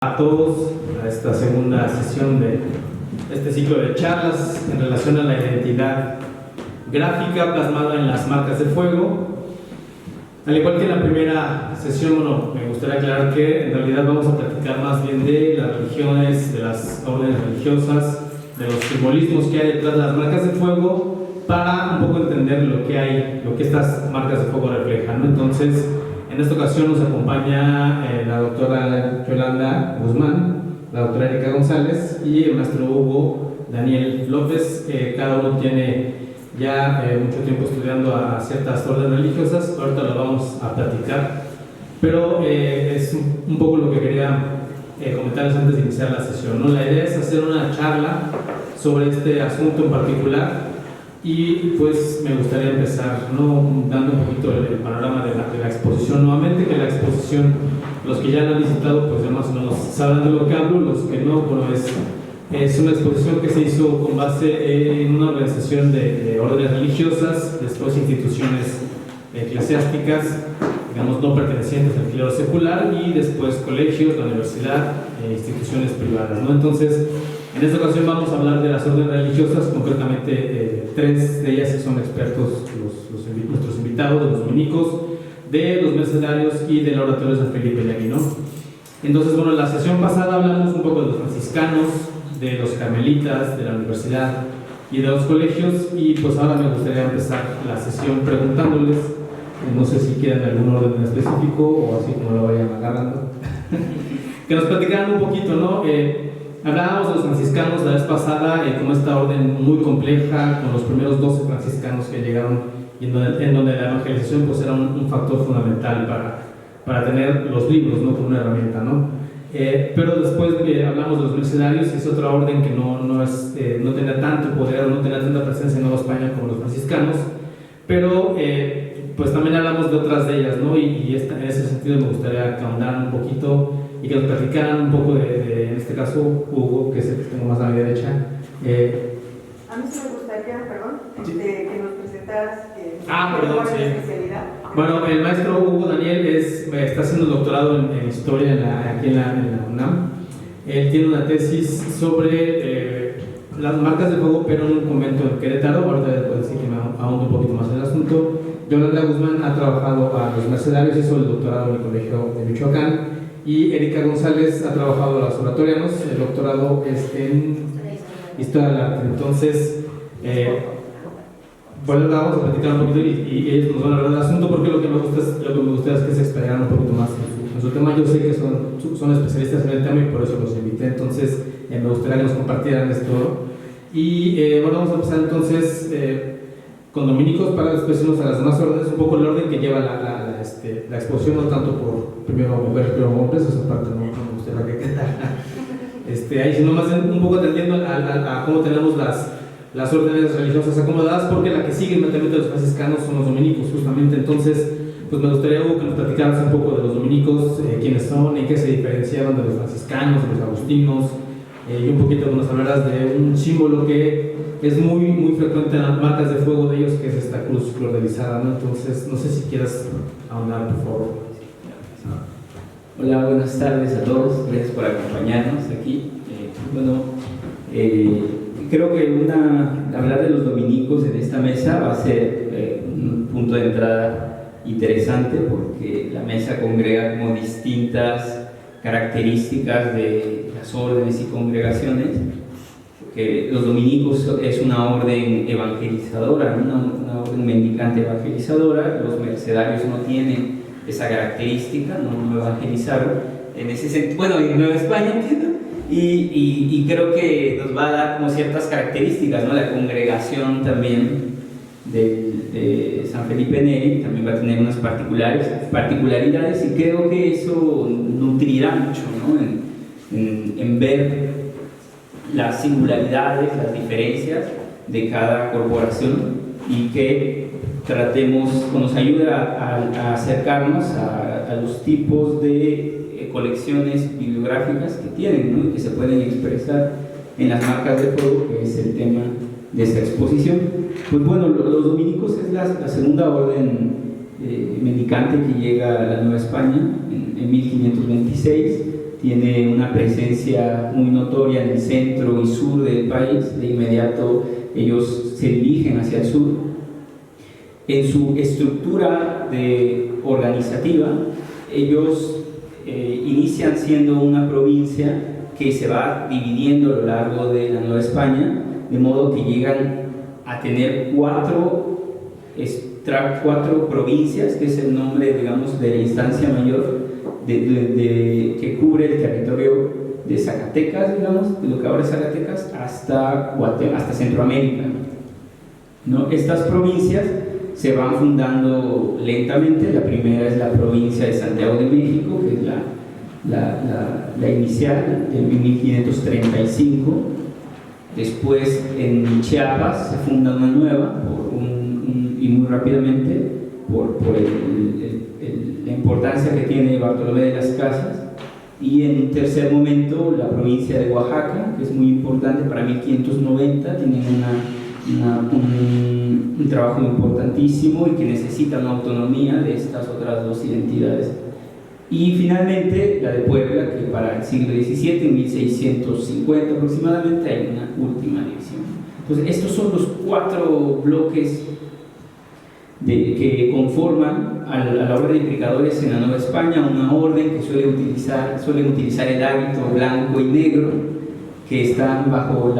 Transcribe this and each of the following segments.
A todos a esta segunda sesión de este ciclo de charlas en relación a la identidad gráfica plasmada en las marcas de fuego. Al igual que en la primera sesión, me gustaría aclarar que en realidad vamos a platicar más bien de las religiones, de las órdenes religiosas, de los simbolismos que hay detrás de las marcas de fuego, para un poco entender lo que estas marcas de fuego reflejan, ¿no? Entonces, en esta ocasión nos acompaña la doctora Yolanda Guzmán, la doctora Erika González y el maestro Hugo Daniel López. Cada uno tiene ya mucho tiempo estudiando a ciertas órdenes religiosas. Ahorita lo vamos a platicar, pero es un poco lo que quería comentarles antes de iniciar la sesión, ¿no? La idea es hacer una charla sobre este asunto en particular. Y pues me gustaría empezar, ¿no?, dando un poquito el panorama de la exposición nuevamente, que la exposición, los que ya la han visitado pues ya más o menos saben de lo que hablo, los que no, bueno, es una exposición que se hizo con base en una organización de órdenes religiosas, después instituciones eclesiásticas, digamos no pertenecientes al clero secular, y después colegios, la universidad, instituciones privadas, ¿no? Entonces, en esta ocasión vamos a hablar de las órdenes religiosas, concretamente tres de ellas son expertos, nuestros invitados, de los dominicos, de los mercedarios y del oratorio de San Felipe Neri, ¿no? Entonces, bueno, en la sesión pasada hablamos un poco de los franciscanos, de los carmelitas, de la universidad y de los colegios, y pues ahora me gustaría empezar la sesión preguntándoles, no sé si quieren algún orden en específico o así como lo vayan agarrando, que nos platicaran un poquito, ¿no? Hablábamos de los franciscanos la vez pasada como esta orden muy compleja, con los primeros 12 franciscanos que llegaron y en donde la evangelización pues era un factor fundamental para tener los libros, ¿no?, como una herramienta, ¿no? Pero después hablamos de los mercedarios, que es otra orden que no tenía tanto poder, no tenía tanta presencia en Nueva España como los franciscanos, pero pues también hablamos de otras de ellas, ¿no? Y en ese sentido me gustaría que ahondaran un poquito y que nos platicaran un poco en este caso, Hugo, que es el que tengo más a mi derecha. A mí sí me gustaría, perdón, que nos presentaras perdón, sí. especialidad. Bueno, el maestro Hugo Daniel está haciendo un doctorado en historia aquí en la UNAM. Él tiene una tesis sobre las marcas de fuego, pero en un convento en Querétaro. Ahorita les puedo decir que me ahondo un poquito más en el asunto. Yolanda Guzmán ha trabajado a los mercedarios, hizo el doctorado en el Colegio de Michoacán. Y Erika González ha trabajado a los oratorianos, el doctorado es en Historia del Arte. Entonces, bueno, vamos a platicar un poquito y ellos nos van a hablar del asunto, porque lo que me gusta es que se explicaran un poquito más en su tema. Yo sé que son especialistas en el tema y por eso los invité, entonces me gustaría que nos compartieran esto. Y bueno, vamos a empezar entonces con dominicos para después irnos a las demás órdenes, un poco el orden que lleva la exposición, no tanto por primero mujeres, primero hombres, esa parte no me gustaría que quedara ahí, sino más un poco atendiendo a cómo tenemos las órdenes religiosas acomodadas, porque la que sigue inmediatamente los franciscanos son los dominicos, justamente. Entonces, pues me gustaría, Hugo, que nos platicaras un poco de los dominicos, quiénes son, en qué se diferenciaron de los franciscanos, de los agustinos, y un poquito que nos hablaras de un símbolo que es muy, muy frecuente en las marcas de fuego de ellos, que es esta cruz florealizada, ¿no? Entonces, no sé si quieras ahondar, por favor. Hola, buenas tardes a todos, gracias por acompañarnos aquí. Creo que hablar de los dominicos en esta mesa va a ser un punto de entrada interesante, porque la mesa congrega como distintas características de las órdenes y congregaciones, porque los dominicos es una orden evangelizadora, una orden mendicante evangelizadora. Los mercedarios no tienen esa característica, no evangelizaron en ese sentido, bueno, en Nueva España, entiendo, y creo que nos va a dar como ciertas características, ¿no? La congregación también de San Felipe Neri también va a tener unas particularidades, y creo que eso nutrirá mucho, ¿no? en ver las singularidades, las diferencias de cada corporación, y que nos ayuda a acercarnos a los tipos de colecciones bibliográficas que tienen, ¿no?, y que se pueden expresar en las marcas de fuego, que es el tema de esta exposición. Pues bueno, los dominicos es la segunda orden mendicante que llega a la Nueva España en 1526. tiene una presencia muy notoria en el centro y sur del país. De inmediato ellos se dirigen hacia el sur. En su estructura organizativa, ellos inician siendo una provincia que se va dividiendo a lo largo de la Nueva España, de modo que llegan a tener cuatro provincias, que es el nombre, digamos, de la instancia mayor que cubre el territorio de Zacatecas, digamos, de lo que ahora es Zacatecas, hasta Centroamérica, ¿no? Estas provincias se van fundando lentamente. La primera es la provincia de Santiago de México, que es la inicial, en 1535. Después en Chiapas se funda una nueva, y muy rápidamente, por la importancia que tiene Bartolomé de las Casas. Y en un tercer momento la provincia de Oaxaca, que es muy importante, para 1590, tienen un trabajo importantísimo y que necesita una autonomía de estas otras dos identidades. Y finalmente la de Puebla, que para el siglo XVII, en 1650 aproximadamente, hay una última división. Entonces estos son los cuatro bloques que conforman a la orden de implicadores en la Nueva España, una orden que suelen utilizar el hábito blanco y negro, que están bajo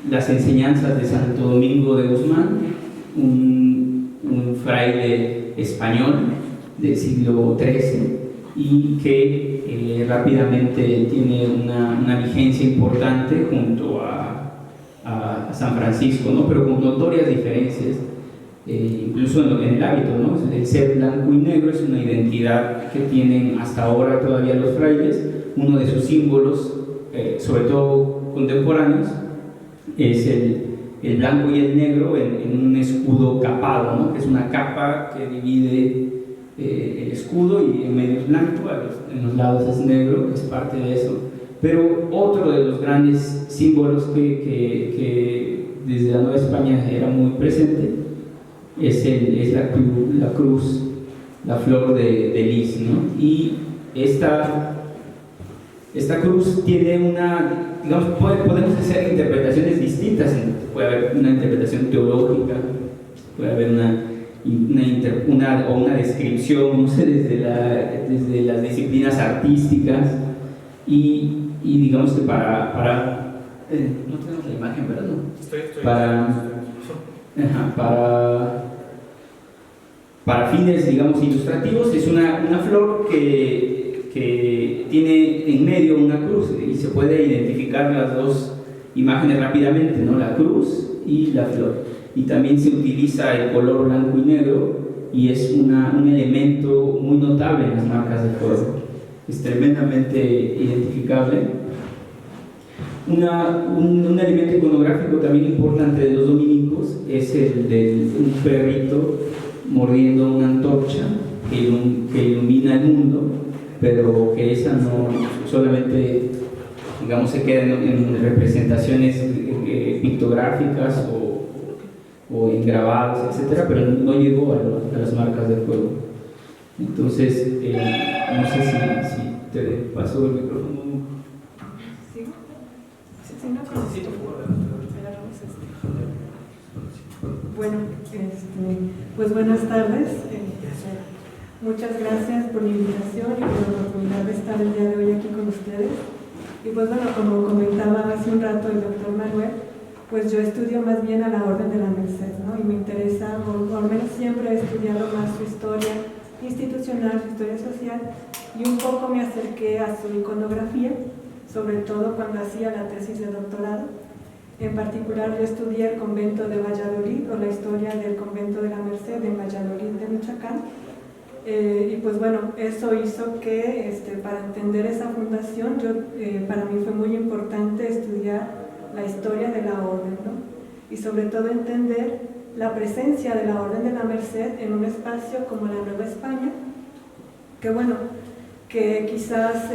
las enseñanzas de Santo Domingo de Guzmán, un fraile español del siglo XIII, y que rápidamente tiene una vigencia importante junto a San Francisco, ¿no? Pero con notorias diferencias, incluso en el hábito, ¿no? El ser blanco y negro es una identidad que tienen hasta ahora todavía los frailes. Uno de sus símbolos, sobre todo contemporáneos, es el blanco y el negro en un escudo capado, ¿no? Que es una capa que divide el escudo, y en medio es blanco, en los lados es negro, que es parte de eso. Pero otro de los grandes símbolos que desde la Nueva España era muy presente es la cruz, la flor de lis, ¿no? Y esta cruz tiene digamos, podemos hacer interpretaciones distintas. Puede haber una interpretación teológica, puede haber una descripción, no sé, desde las disciplinas artísticas, y digamos que para no tenemos la imagen, ¿verdad? Para fines, digamos, ilustrativos, es una flor que tiene en medio una cruz, y se puede identificar las dos imágenes rápidamente, ¿no? La cruz y la flor. Y también se utiliza el color blanco y negro, y es un elemento muy notable en las marcas de fuego. Es tremendamente identificable. Un elemento iconográfico también importante de los dominicos es el de un perrito mordiendo una antorcha que ilumina el mundo, pero que esa no solamente, digamos, se queda en representaciones pictográficas o en grabados, etcétera, pero no llegó a las marcas de fuego. Entonces, no sé si te paso el micrófono. ¿Sí? Sí, no, necesito Bueno, pues buenas tardes. Muchas gracias por la invitación y por la oportunidad de estar el día de hoy aquí con ustedes. Y pues bueno, como comentaba hace un rato el doctor Manuel, pues yo estudio más bien a la Orden de la Merced, ¿no? Y me interesa, o al menos siempre he estudiado más su historia institucional, su historia social, y un poco me acerqué a su iconografía, sobre todo cuando hacía la tesis de doctorado. En particular, yo estudié el convento de Valladolid, o la historia del convento de la Merced en Valladolid de Michoacán. Y pues bueno, eso hizo que para entender esa fundación, para mí fue muy importante estudiar la historia de la orden, ¿no? Y sobre todo entender la presencia de la Orden de la Merced en un espacio como la Nueva España, que bueno, que quizás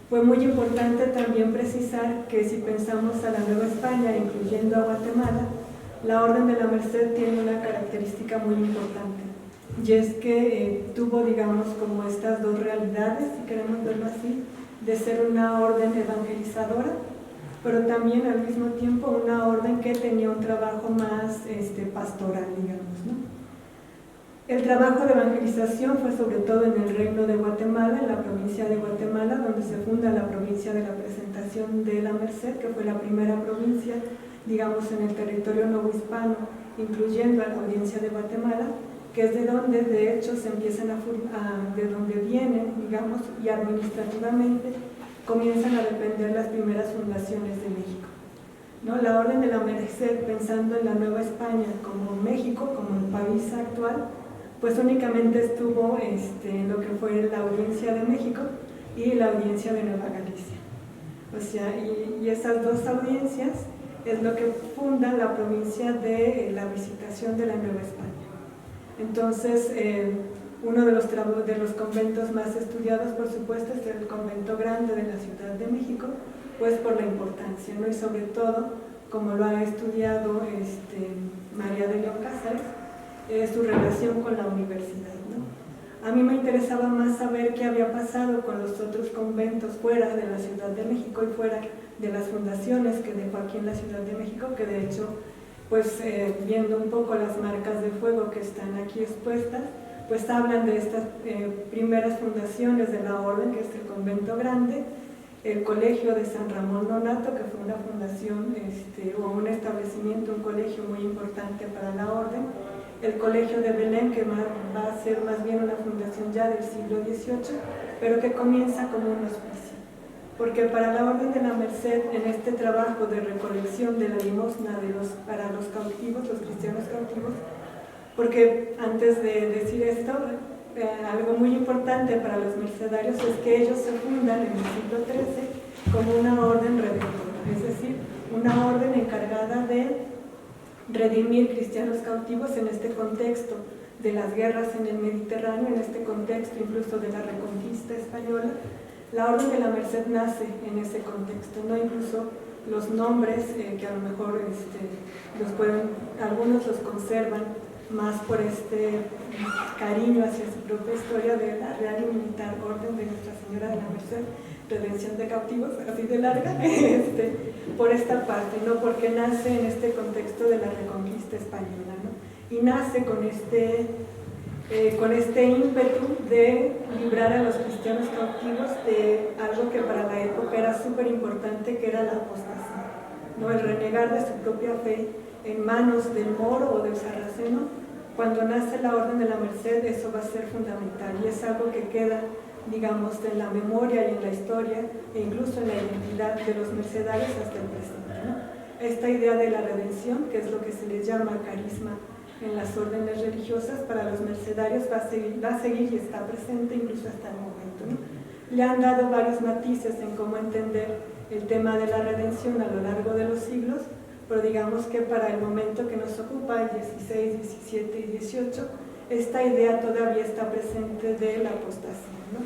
fue muy importante también precisar que si pensamos a la Nueva España, incluyendo a Guatemala, la Orden de la Merced tiene una característica muy importante, y es que tuvo, digamos, como estas dos realidades, si queremos verlo así, de ser una orden evangelizadora, pero también al mismo tiempo una orden que tenía un trabajo más pastoral, digamos, ¿no? El trabajo de evangelización fue sobre todo en el Reino de Guatemala, en la provincia de Guatemala, donde se funda la provincia de la Presentación de la Merced, que fue la primera provincia, digamos, en el territorio novohispano, incluyendo a la audiencia de Guatemala, que es de donde de hecho se empiezan de donde vienen, digamos, y administrativamente comienzan a depender las primeras fundaciones de México, ¿no? La Orden de la Merced, pensando en la Nueva España como México, como el país actual, pues únicamente estuvo en lo que fue la Audiencia de México y la Audiencia de Nueva Galicia. O sea, y esas dos audiencias es lo que funda la provincia de la Visitación de la Nueva España. Entonces, uno de los conventos más estudiados, por supuesto, es el convento grande de la Ciudad de México, pues por la importancia, ¿no? Y sobre todo, como lo ha estudiado María de León Cázares, su relación con la universidad, ¿no? A mí me interesaba más saber qué había pasado con los otros conventos fuera de la Ciudad de México y fuera de las fundaciones que dejó aquí en la Ciudad de México, que de hecho, pues viendo un poco las marcas de fuego que están aquí expuestas, pues hablan de estas primeras fundaciones de la orden, que es el convento grande, el colegio de San Ramón Nonato, que fue una fundación o un establecimiento, un colegio muy importante para la orden, el colegio de Belén, que va a ser más bien una fundación ya del siglo XVIII, pero que comienza como un hospicio. Porque para la Orden de la Merced, en este trabajo de recolección de la limosna para los cautivos, los cristianos cautivos, porque antes de decir esto, algo muy importante para los mercedarios es que ellos se fundan en el siglo XIII como una orden redentora, es decir, una orden encargada de redimir cristianos cautivos en este contexto de las guerras en el Mediterráneo, en este contexto incluso de la reconquista española. La Orden de la Merced nace en ese contexto, ¿no? Incluso los nombres que a lo mejor algunos los conservan más por cariño hacia su propia historia de la Real y Militar Orden de Nuestra Señora de la Merced, Redención de Cautivos, así de larga, por esta parte, ¿no? Porque nace en este contexto de la reconquista española, ¿no? Y nace con este ímpetu de librar a los cristianos cautivos de algo que para la época era súper importante, que era la apostasía, ¿no? El renegar de su propia fe en manos del moro o del sarraceno. Cuando nace la Orden de la Merced, eso va a ser fundamental y es algo que queda, digamos, en la memoria y en la historia e incluso en la identidad de los mercedarios hasta el presente, ¿no? Esta idea de la redención, que es lo que se le llama carisma en las órdenes religiosas, para los mercedarios va a seguir y está presente incluso hasta el momento, ¿no? Le han dado varios matices en cómo entender el tema de la redención a lo largo de los siglos, pero digamos que para el momento que nos ocupa, el 16, 17 y 18, esta idea todavía está presente de la apostasía, ¿no?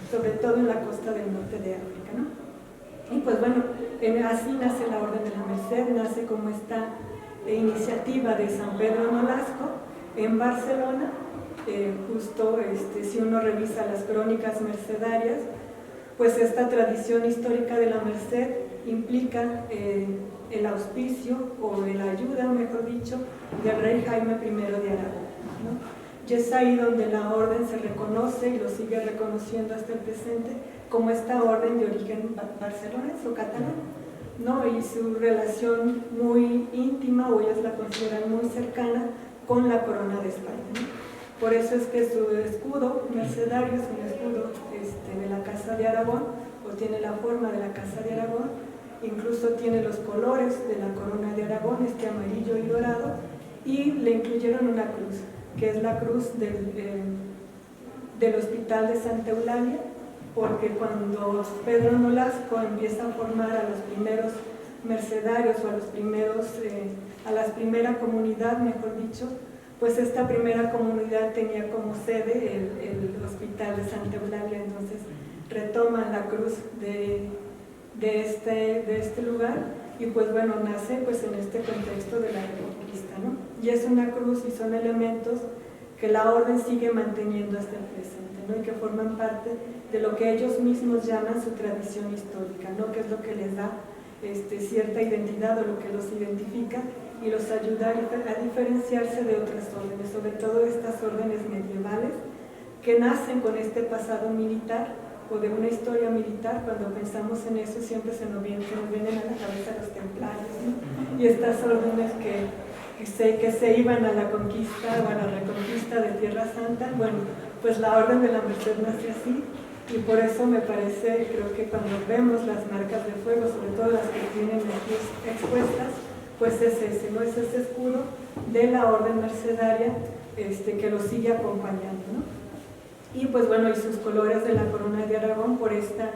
Sobre todo en la costa del norte de África, ¿no? Y pues bueno, así nace la Orden de la Merced, nace como esta iniciativa de San Pedro Nolasco en Barcelona. Justo si uno revisa las crónicas mercedarias, pues esta tradición histórica de la Merced implica el auspicio o la ayuda, mejor dicho, del rey Jaime I de Aragón, ¿no? Y es ahí donde la orden se reconoce y lo sigue reconociendo hasta el presente como esta orden de origen barcelonés o catalán, ¿no? Y su relación muy íntima, o ellos la consideran muy cercana, con la corona de España, ¿no? Por eso es que su escudo mercedario es un escudo de la Casa de Aragón, o tiene la forma de la Casa de Aragón, incluso tiene los colores de la corona de Aragón, amarillo y dorado, y le incluyeron una cruz, que es la cruz del Hospital de Santa Eulalia, porque cuando Pedro Nolasco empieza a formar a los primeros mercedarios o a la primera comunidad, mejor dicho, pues esta primera comunidad tenía como sede el Hospital de Santa Eulalia. Entonces retoman la cruz de este lugar y pues bueno, nace pues en este contexto de la reconquista, ¿no? Y es una cruz y son elementos que la orden sigue manteniendo hasta el presente, ¿no? Y que forman parte de lo que ellos mismos llaman su tradición histórica, ¿no? Que es lo que les da cierta identidad o lo que los identifica y los ayuda a diferenciarse de otras órdenes, sobre todo estas órdenes medievales que nacen con este pasado militar o de una historia militar. Cuando pensamos en eso siempre nos vienen a la cabeza los templarios, ¿no? Y estas órdenes que se iban a la conquista o a la reconquista de Tierra Santa. Bueno, pues la Orden de la Merced nace así, y por eso me parece, creo que cuando vemos las marcas de fuego, sobre todo las que tienen aquí expuestas, pues es ese, ¿no? Es ese escudo de la Orden Mercedaria que lo sigue acompañando, ¿no? Y pues bueno, y sus colores de la corona de Aragón por esta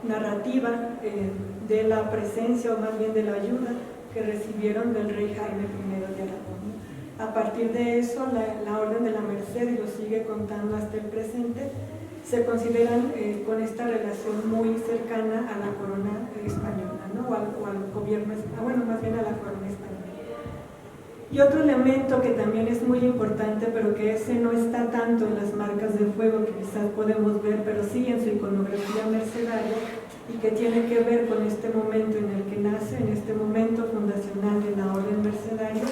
narrativa de la presencia, o más bien de la ayuda que recibieron del rey Jaime I de Aragón, ¿no? A partir de eso, la Orden de la Merced, y lo sigue contando hasta el presente, se consideran con esta relación muy cercana a la corona española, ¿no? o al gobierno, bueno, más bien a la corona española. Y otro elemento que también es muy importante, pero que ese no está tanto en las marcas de fuego, que quizás podemos ver, pero sí en su iconografía mercedaria, y que tiene que ver con este momento en el que nace, en este momento fundacional de la Orden Mercedaria,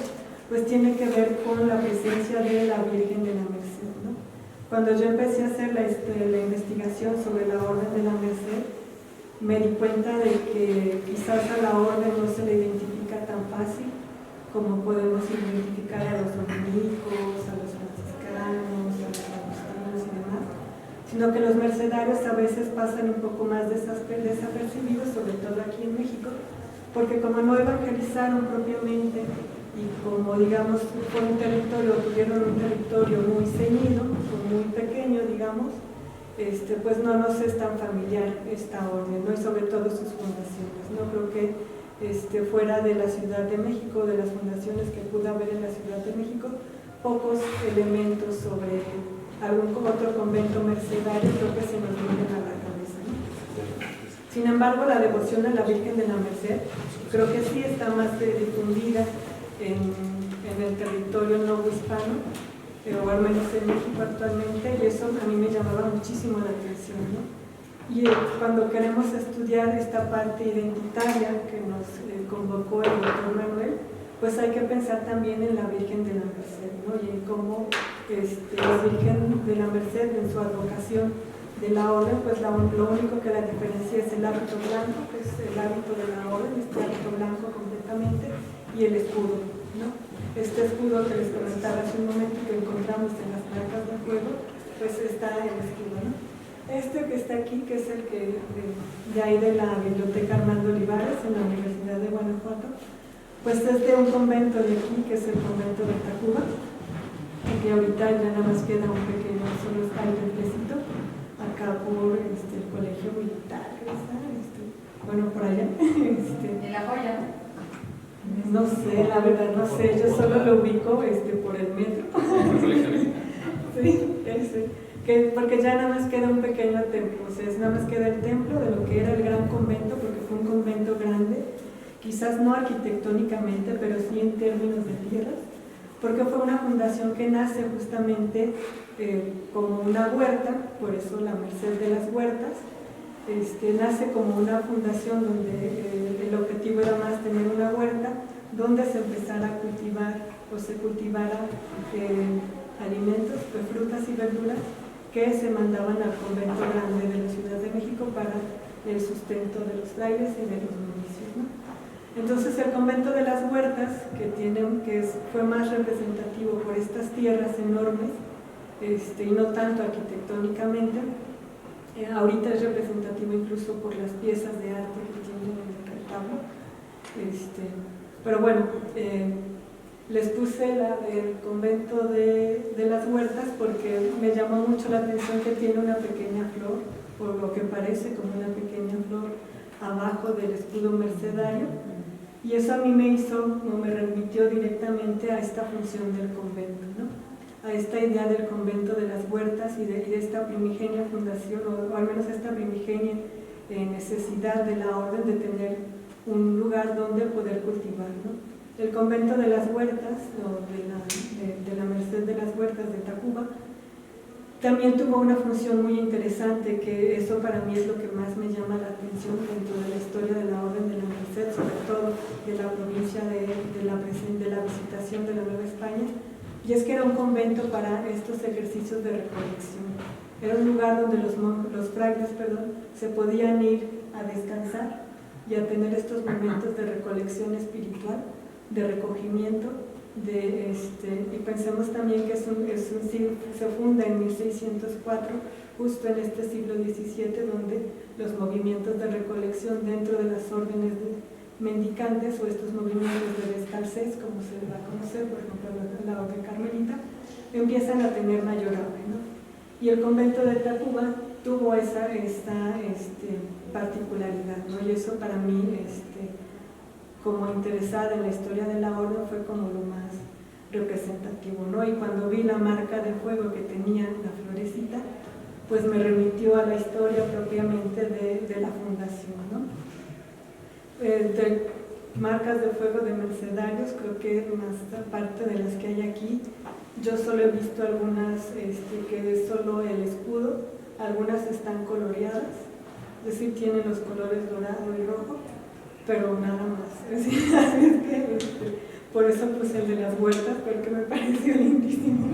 pues tiene que ver con la presencia de la Virgen de la Merced, ¿no? Cuando yo empecé a hacer la investigación sobre la Orden de la Merced, me di cuenta de que quizás a la Orden no se le identifica tan fácil como podemos identificar a los dominicos, a los franciscanos, a los agustinos y demás, sino que los mercedarios a veces pasan un poco más desapercibidos, sobre todo aquí en México, porque como no evangelizaron propiamente y como, digamos, tuvieron un territorio muy ceñido, muy pequeño, digamos, pues no nos es tan familiar esta orden, ¿no? Y sobre todo sus fundaciones. No creo que fuera de la Ciudad de México, de las fundaciones que pudo haber en la Ciudad de México, pocos elementos sobre algún otro convento mercedario creo que se nos vienen a la cabeza, ¿no? Sin embargo, la devoción a la Virgen de la Merced creo que sí está más difundida en el territorio novohispano, o al menos en México actualmente, y eso a mí me llamaba muchísimo la atención, ¿no? Y cuando queremos estudiar esta parte identitaria que nos convocó el doctor Manuel, pues hay que pensar también en la Virgen de la Merced, ¿no? Y en cómo la Virgen de la Merced, en su advocación de la orden, pues lo único que la diferencia es el hábito blanco, que es el hábito de la orden, este hábito blanco completamente, y el escudo, ¿no? Este escudo que les comentaba hace un momento, que encontramos en las marcas de fuego, pues está el escudo, ¿no? Este que está aquí, que es el que de ahí de la Biblioteca Armando Olivares, en la Universidad de Guanajuato, pues es de un convento de aquí, que es el convento de Tacuba, y que ahorita ya nada más queda un pequeño, solo está el templecito, acá por el colegio militar, que está, bueno, por allá. ¿En La Joya? No sé, la verdad, no sé, yo solo lo ubico por el metro. Sí, porque ya nada más queda un pequeño templo, o sea, nada más queda el templo de lo que era el gran convento, porque fue un convento grande, quizás no arquitectónicamente, pero sí en términos de tierras, porque fue una fundación que nace justamente como una huerta, por eso la Merced de las Huertas. Nace como una fundación donde el objetivo era más tener una huerta donde se empezara a cultivar o se cultivara alimentos, pues frutas y verduras que se mandaban al convento grande de la Ciudad de México para el sustento de los frailes y de los novicios, ¿no? Entonces el convento de las Huertas, fue más representativo por estas tierras enormes, y no tanto arquitectónicamente, ahorita es representativo incluso por las piezas de arte que tienen en el retablo, pero bueno, les puse el convento de las Huertas porque me llamó mucho la atención que tiene una pequeña flor, por lo que parece como una pequeña flor abajo del escudo mercedario, y eso a mí me remitió directamente a esta función del convento, ¿no? A esta idea del convento de las Huertas y de esta primigenia fundación, o al menos esta primigenia necesidad de la orden de tener un lugar donde poder cultivar, ¿no? El convento de las Huertas, o de la Merced de las Huertas de Tacuba, también tuvo una función muy interesante, que eso para mí es lo que más me llama la atención dentro de la historia de la Orden de la Merced, sobre todo de la provincia de la Visitación de la Nueva España, y es que era un convento para estos ejercicios de recolección. Era un lugar donde los frailes se podían ir a descansar y a tener estos momentos de recolección espiritual, de recogimiento, y pensemos también que se funda en 1604, justo en este siglo XVII, donde los movimientos de recolección dentro de las órdenes mendicantes o estos movimientos de descalcez, como se va a conocer, por ejemplo, la orden carmelita, empiezan a tener mayor auge, ¿no? Y el convento de Tacuba tuvo esta particularidad, ¿no? Y eso para mí, como interesada en la historia de la orden, fue como lo más representativo, ¿no? Y cuando vi la marca de fuego que tenía la florecita, pues me remitió a la historia propiamente de la fundación, ¿no? De marcas de fuego de mercedarios, creo que más aparte de las que hay aquí, yo solo he visto algunas que es solo el escudo, algunas están coloreadas, es decir, tienen los colores dorado y rojo, pero nada más. Así es que, por eso puse el de las huertas, porque me pareció lindísimo.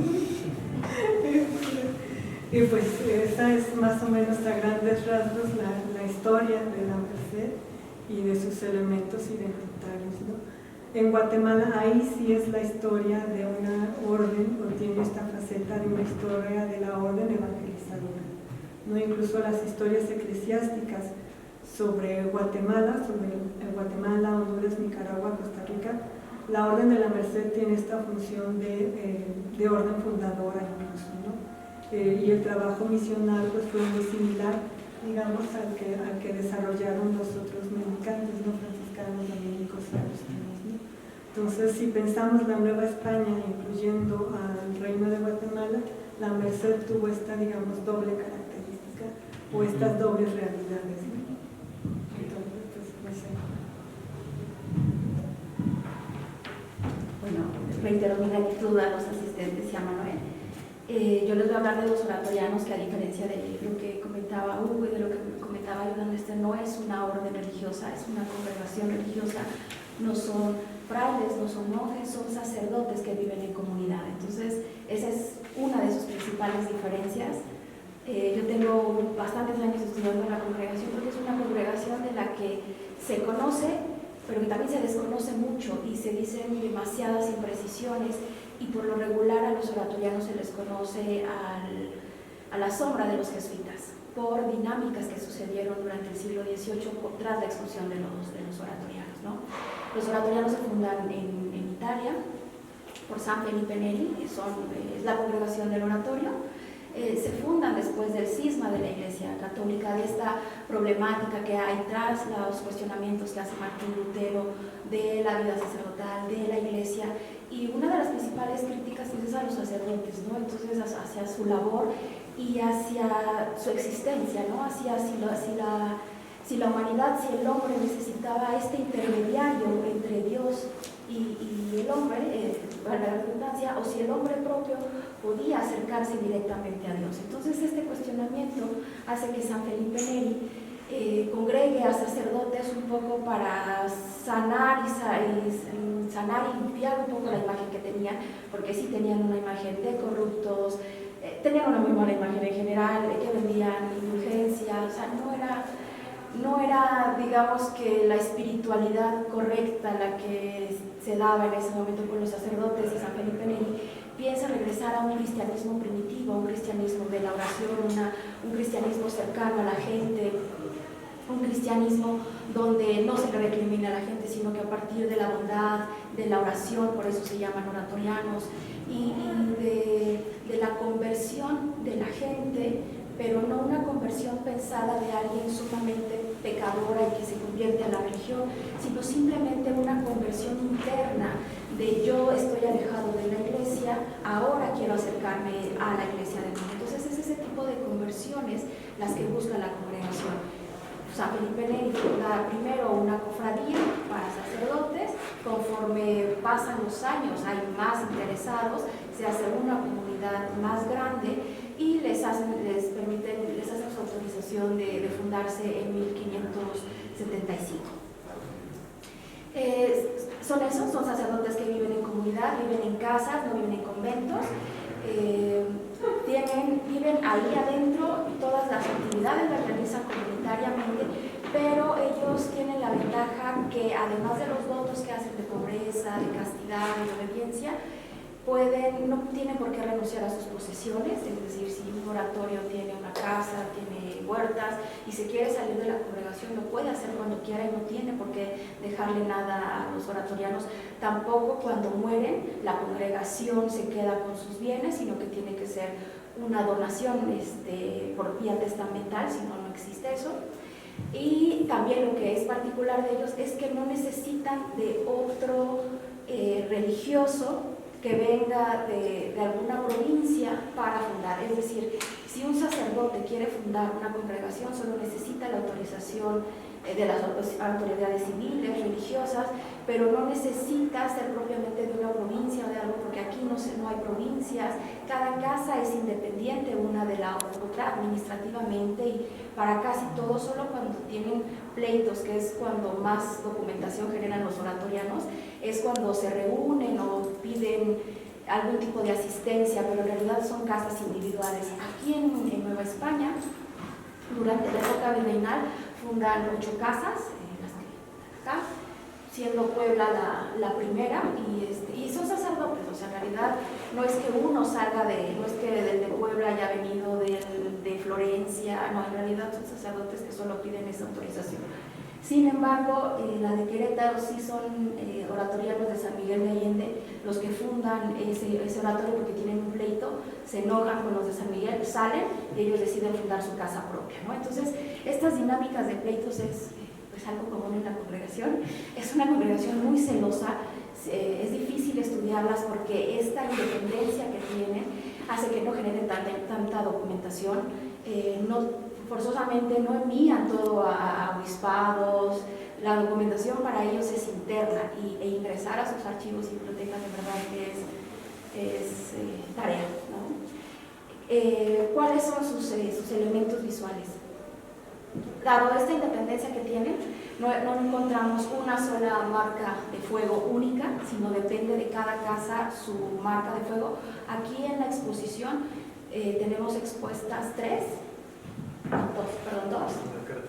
Y pues esa es más o menos a grandes rasgos la historia de la Merced y de sus elementos identitarios, ¿no? En Guatemala ahí sí es la historia de una orden, o tiene esta faceta de una historia de la orden evangelizadora, ¿no? Incluso las historias eclesiásticas sobre Guatemala, Honduras, Nicaragua, Costa Rica, la Orden de la Merced tiene esta función de orden fundadora incluso, ¿no? Y el trabajo misional pues fue muy similar, digamos, al que desarrollaron los otros mendicantes, ¿no? Franciscanos, dominicos y agustinos, ¿no? Entonces, si pensamos la Nueva España, incluyendo al Reino de Guatemala, la Merced tuvo esta, digamos, doble característica o estas dobles realidades, ¿no? Entonces, pues, no sé. Bueno, reitero mi gratitud a los asistentes y a Manuel. Yo les voy a hablar de los oratorianos, que a diferencia de lo que comentaba Hugo y de lo que comentaba Yolanda, no es una orden religiosa, es una congregación religiosa, no son frailes, no son monjes, son sacerdotes que viven en comunidad. Entonces, esa es una de sus principales diferencias. Yo tengo bastantes años estudiando la congregación porque es una congregación de la que se conoce, pero que también se desconoce mucho y se dicen demasiadas imprecisiones, y por lo regular a los oratorianos se les conoce a la sombra de los jesuitas, por dinámicas que sucedieron durante el siglo XVIII tras la expulsión de los oratorianos, ¿no? Los oratorianos se fundan en Italia por San Felipe Neri, es la congregación del oratorio. Se fundan después del cisma de la Iglesia Católica, de esta problemática que hay tras los cuestionamientos que hace Martín Lutero de la vida sacerdotal, de la Iglesia, y una de las principales críticas es a los sacerdotes, ¿no? Entonces hacia su labor y hacia su existencia, ¿no? Hacia si la humanidad, si el hombre necesitaba este intermediario entre Dios y el hombre, para la redundancia, o si el hombre propio podía acercarse directamente a Dios. Entonces este cuestionamiento hace que San Felipe Neri congregue a sacerdotes un poco para sanar y limpiar un poco la imagen que tenían, porque sí tenían una imagen de corruptos, tenían una muy mala imagen en general, que vendían indulgencia, o sea, no era, digamos, que la espiritualidad correcta la que se daba en ese momento con los sacerdotes. Y San Felipe Neri piensa regresar a un cristianismo primitivo, un cristianismo de la oración, un cristianismo cercano a la gente, un cristianismo donde no se le recrimina a la gente, sino que a partir de la bondad, de la oración, por eso se llaman oratorianos, y de la conversión de la gente, pero no una conversión pensada de alguien sumamente pecadora y que se convierte a la religión, sino simplemente una conversión interna de yo estoy alejado de la iglesia, ahora quiero acercarme a la iglesia de nuevo. Entonces es ese tipo de conversiones las que busca la congregación. San Felipe Neri funda primero una cofradía para sacerdotes. Conforme pasan los años hay más interesados, se hace una comunidad más grande y les hacen su autorización de fundarse en 1575. Son sacerdotes que viven en comunidad, viven en casas, no viven en conventos. Viven ahí adentro, todas las actividades las realizan comunitariamente, pero ellos tienen la ventaja que además de los votos que hacen de pobreza, de castidad, de obediencia, no tienen por qué renunciar a sus posesiones. Es decir, si un oratorio tiene una casa, tiene huertas y se quiere salir de la congregación, lo puede hacer cuando quiera y no tiene por qué dejarle nada a los oratorianos. Tampoco cuando mueren la congregación se queda con sus bienes, sino que tiene que ser una donación por vía testamental, si no, no existe eso. Y también lo que es particular de ellos es que no necesitan de otro religioso que venga de alguna provincia para fundar. Es decir, si un sacerdote quiere fundar una congregación, solo necesita la autorización de las autoridades civiles, religiosas, pero no necesita ser propiamente de una provincia o de algo, porque aquí no hay provincias. Cada casa es independiente una de la otra administrativamente, y para casi todos, solo cuando tienen pleitos, que es cuando más documentación generan los oratorianos, es cuando se reúnen o piden algún tipo de asistencia, pero en realidad son casas individuales. Aquí en Nueva España, durante la época virreinal, fundan 8 casas, las que acá, siendo Puebla la primera, y son sacerdotes. O sea, en realidad no es que uno salga no es que del de Puebla haya venido de Florencia, no, en realidad son sacerdotes que solo piden esa autorización. Sin embargo, la de Querétaro sí son oratorianos de San Miguel de Allende los que fundan ese oratorio, porque tienen un pleito, se enojan con los de San Miguel, salen y ellos deciden fundar su casa propia, ¿no? Entonces, estas dinámicas de pleitos es algo común en la congregación. Es una congregación muy celosa, es difícil estudiarlas porque esta independencia que tienen hace que no generen tanta documentación. Forzosamente no envían todo a obispados. La documentación para ellos es interna, e ingresar a sus archivos y bibliotecas de verdad es tarea, ¿no? ¿Cuáles son sus elementos visuales? Dado esta independencia que tienen, no encontramos una sola marca de fuego única, sino depende de cada casa su marca de fuego. Aquí en la exposición tenemos expuestas dos,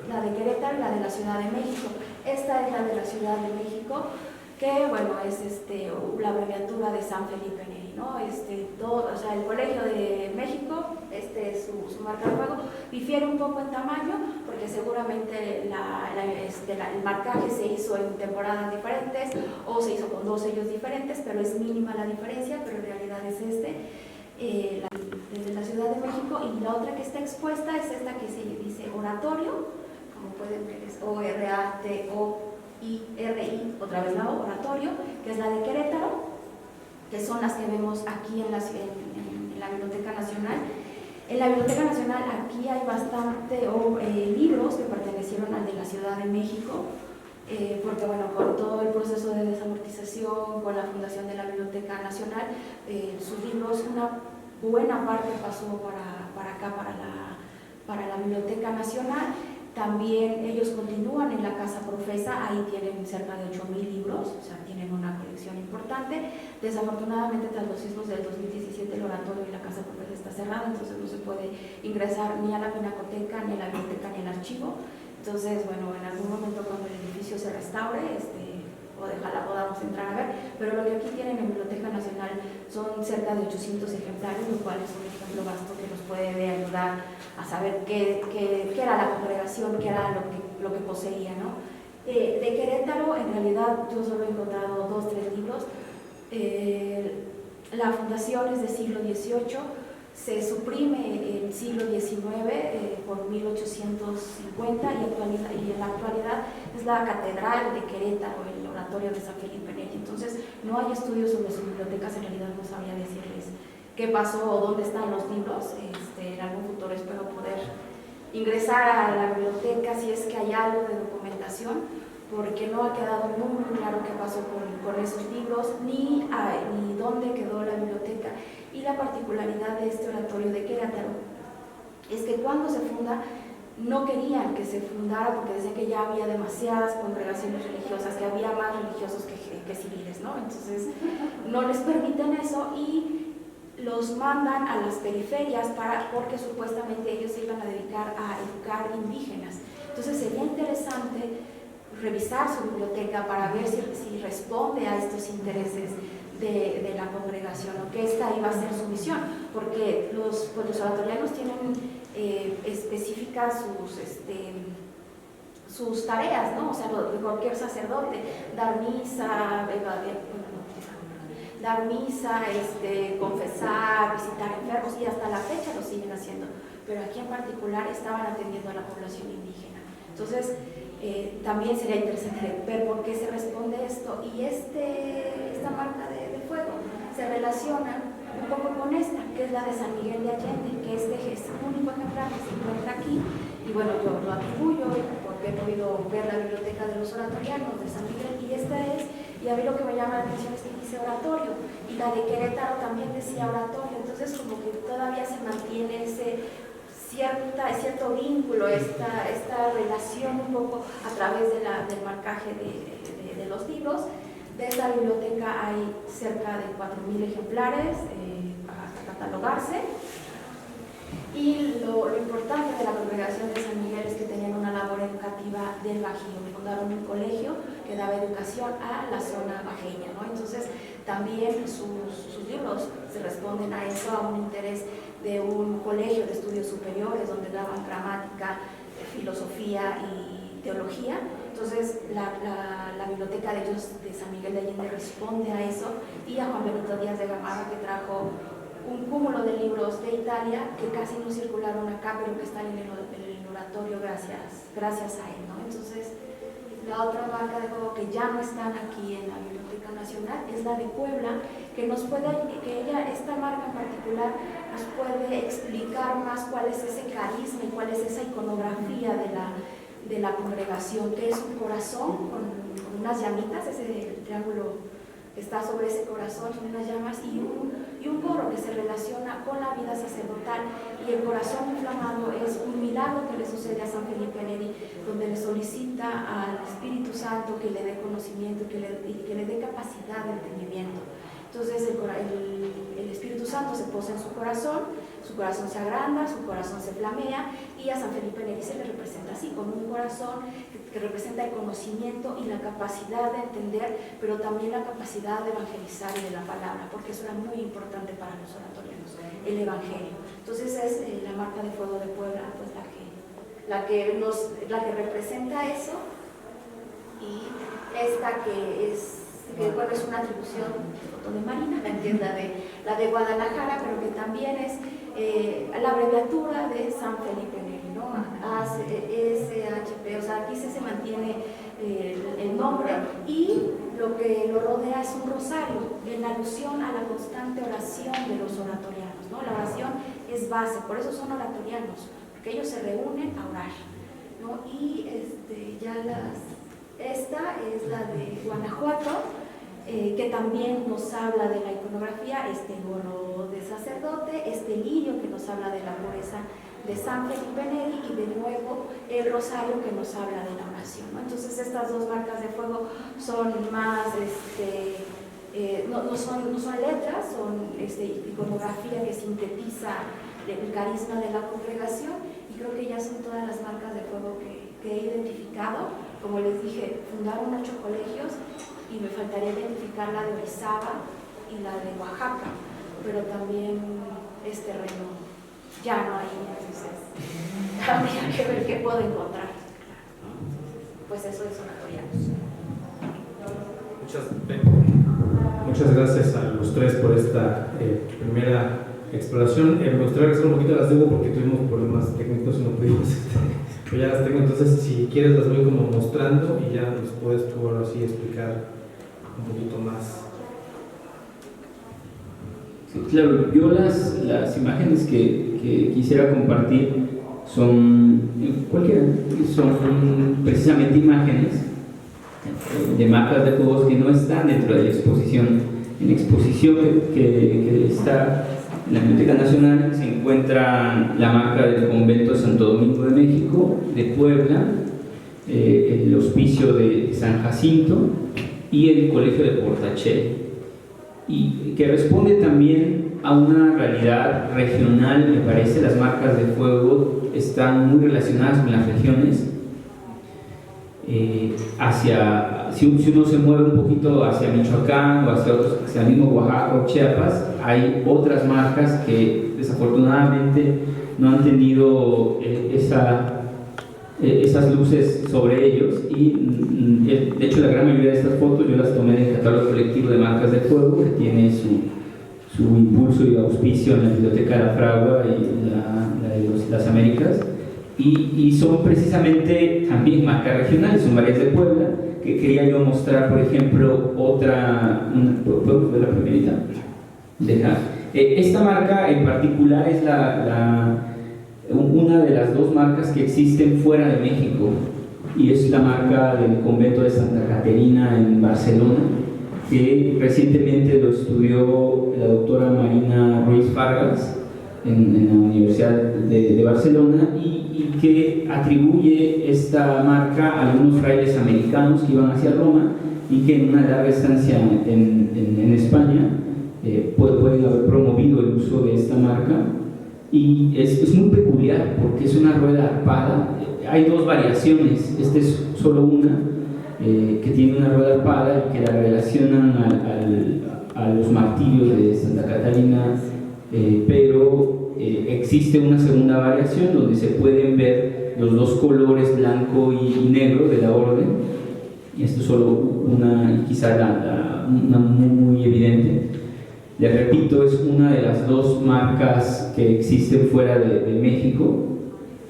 la de Querétaro y la de la Ciudad de México. Esta es la de la Ciudad de México, que bueno, es la abreviatura de San Felipe Neri, ¿no? O sea, el Colegio de México, es su marca de fuego, difiere un poco en tamaño, porque seguramente el marcaje se hizo en temporadas diferentes, o se hizo con 2 sellos diferentes, pero es mínima la diferencia, pero en realidad es desde la Ciudad de México. Y la otra que está expuesta es esta que se dice oratorio, como pueden ver es ORATOIRI, otra vez la oratorio, que es la de Querétaro, que son las que vemos aquí en la Biblioteca Nacional. En la Biblioteca Nacional aquí hay bastante libros que pertenecieron al de la Ciudad de México, porque bueno, con todo el proceso de desamortización, con la fundación de la Biblioteca Nacional, sus libros, una buena parte pasó para acá, para la Biblioteca Nacional. También ellos continúan en la Casa Profesa, ahí tienen cerca de 8,000 libros, o sea, tienen una colección importante. Desafortunadamente, tras los sismos del 2017, el oratorio y la Casa Profesa está cerrada, entonces no se puede ingresar ni a la pinacoteca, ni a la biblioteca, ni al archivo. Entonces, bueno, en algún momento cuando el edificio se restaure, ojalá podamos entrar a ver, pero lo que aquí tienen en Biblioteca Nacional son cerca de 800 ejemplares, lo cual es un ejemplo vasto que nos puede ayudar a saber qué era la congregación, qué era lo que poseía, ¿no? De Querétaro, en realidad, yo solo he encontrado 2 o 3 libros. La fundación es del siglo XVIII, se suprime el siglo XIX por 1850 y en la actualidad es la Catedral de Querétaro, el oratorio de San Felipe Neri. Entonces no hay estudios sobre sus bibliotecas, en realidad no sabría decirles qué pasó o dónde están los libros. En algún futuro espero poder ingresar a la biblioteca si es que hay algo de documentación, porque no ha quedado muy claro qué pasó con esos libros, ni dónde quedó la biblioteca. Y la particularidad de este oratorio de Querétaro es que cuando se funda, no querían que se fundara porque decían que ya había demasiadas congregaciones religiosas, que había más religiosos que civiles, ¿no? Entonces no les permiten eso y los mandan a las periferias porque supuestamente ellos se iban a dedicar a educar indígenas. Entonces sería interesante revisar su biblioteca para ver si responde a estos intereses de la congregación, o que esta iba a ser su misión, porque los oratorianos tienen específicas sus tareas, ¿no? O sea, de cualquier sacerdote, dar misa, confesar, visitar enfermos, y hasta la fecha lo siguen haciendo, pero aquí en particular estaban atendiendo a la población indígena. Entonces, también sería interesante ver por qué se responde esto, y esta marca de fuego se relaciona un poco con esta, que es la de San Miguel de Allende, que es el único ejemplar que se encuentra aquí, y bueno, yo lo atribuyo porque he podido ver la biblioteca de los oratorianos de San Miguel, y esta es, y a mí lo que me llama la atención es que dice oratorio, y la de Querétaro también decía oratorio, entonces como que todavía se mantiene cierto vínculo, esta relación un poco a través del marcaje de los libros. De esta biblioteca hay cerca de 4.000 ejemplares hasta catalogarse, y lo importante de la congregación de San Miguel es que tenían una labor educativa del Bajío, fundaron un colegio que daba educación a la zona bajeña, ¿no? Entonces también sus libros se responden a eso, a un interés de un colegio de estudios superiores donde daban gramática, filosofía y teología. Entonces la biblioteca de ellos de San Miguel de Allende responde a eso, y a Juan Benito Díaz de Gamarra, que trajo un cúmulo de libros de Italia que casi no circularon acá, pero que están en el oratorio gracias a él, ¿no? Entonces la otra marca de fuego que ya no están aquí en la Biblioteca Nacional es la de Puebla, que esta marca en particular nos puede explicar más cuál es ese carisma y cuál es esa iconografía de la congregación, que es un corazón con unas llamitas, ese triángulo que está sobre ese corazón, unas llamas, y un coro que se relaciona con la vida sacerdotal, y el corazón inflamado es un milagro que le sucede a San Felipe Neri, donde le solicita al Espíritu Santo que le dé conocimiento y que le dé capacidad de entendimiento. Entonces el Espíritu Santo se posa en su corazón se agranda, su corazón se flamea, y a San Felipe Neri se le representa así, con un corazón que representa el conocimiento y la capacidad de entender, pero también la capacidad de evangelizar y de la palabra, porque eso era muy importante para los oratorianos, el evangelio. Entonces es la marca de fuego de Puebla, pues la que representa eso, y esta que bueno, es una atribución de Marina, la entienda de la de Guadalajara, pero que también es la abreviatura de San Felipe Neri, ¿no? SHP, o sea, aquí se mantiene el nombre, y lo que lo rodea es un rosario, en alusión a la constante oración de los oratorianos, ¿no? La oración es base, por eso son oratorianos, porque ellos se reúnen a orar, ¿no? Y esta es la de Guanajuato, que también nos habla de la iconografía, este gorro de sacerdote, este lirio que nos habla de la pureza de San Felipe Neri, y de nuevo el rosario que nos habla de la oración, ¿no? Entonces estas dos marcas de fuego son más, no son letras, son iconografía que sintetiza el carisma de la congregación, y creo que ya son todas las marcas de fuego que he identificado. Como les dije, fundaron 8 colegios, y me faltaría identificar la de Orizaba y la de Oaxaca, pero también es terreno, ya no hay, entonces habría que ver qué puedo encontrar. Pues eso es oratorianos. Muchas gracias a los tres por esta primera exploración. Me gustaría regresar un poquito a las debo porque tuvimos problemas técnicos y no pudimos. Pero ya las tengo, entonces si quieres las voy como mostrando y ya nos puedes por así explicar un poquito más. Sí, claro, yo las imágenes que quisiera compartir son precisamente imágenes de marcas de fuegos que no están dentro de la exposición. En la exposición que está en la Biblioteca Nacional se encuentra la marca del Convento de Santo Domingo de México, de Puebla, el Hospicio de San Jacinto y el Colegio de Portachel, y que responde también a una realidad regional. Me parece, las marcas de fuego están muy relacionadas con las regiones. Si uno se mueve un poquito hacia Michoacán o hacia el mismo Oaxaca o Chiapas, hay otras marcas que desafortunadamente no han tenido esas luces sobre ellos, y de hecho la gran mayoría de estas fotos yo las tomé del catálogo colectivo de marcas de fuego, que tiene su impulso y auspicio en la Biblioteca de la Fragua y la de las Américas, y son precisamente también marcas regionales, son varias de Puebla, que quería yo mostrar. Por ejemplo, ¿podemos ver la primerita? Esta marca en particular es una de las dos marcas que existen fuera de México, y es la marca del Convento de Santa Caterina en Barcelona, que recientemente lo estudió la doctora Marina Ruiz Fargas en la Universidad de Barcelona, y que atribuye esta marca a algunos frailes americanos que iban hacia Roma y que en una larga estancia en España pueden haber promovido el uso de esta marca. Y es muy peculiar porque es una rueda arpada. Hay dos variaciones, esta es solo una, que tiene una rueda arpada y que la relacionan a los martirios de Santa Catalina, pero existe una segunda variación donde se pueden ver los dos colores, blanco y negro, de la orden. Y esto es solo una, quizá una muy evidente. Les repito, es una de las dos marcas que existen fuera de México,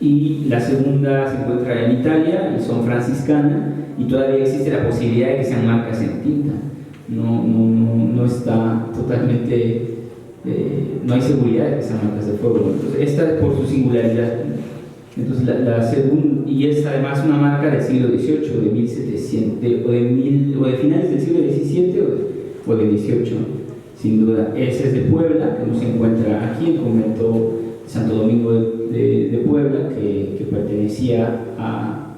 y la segunda se encuentra en Italia y son franciscanas, y todavía existe la posibilidad de que sean marcas en tinta. No está totalmente, no hay seguridad de que sean marcas de fuego. Entonces, esta es por su singularidad. Entonces, la segunda, y es además una marca del siglo XVIII, de 1700, o de finales del siglo XVII o del XVIII. Sin duda. Ese es de Puebla, que no se encuentra aquí, el Convento de Santo Domingo de Puebla, que pertenecía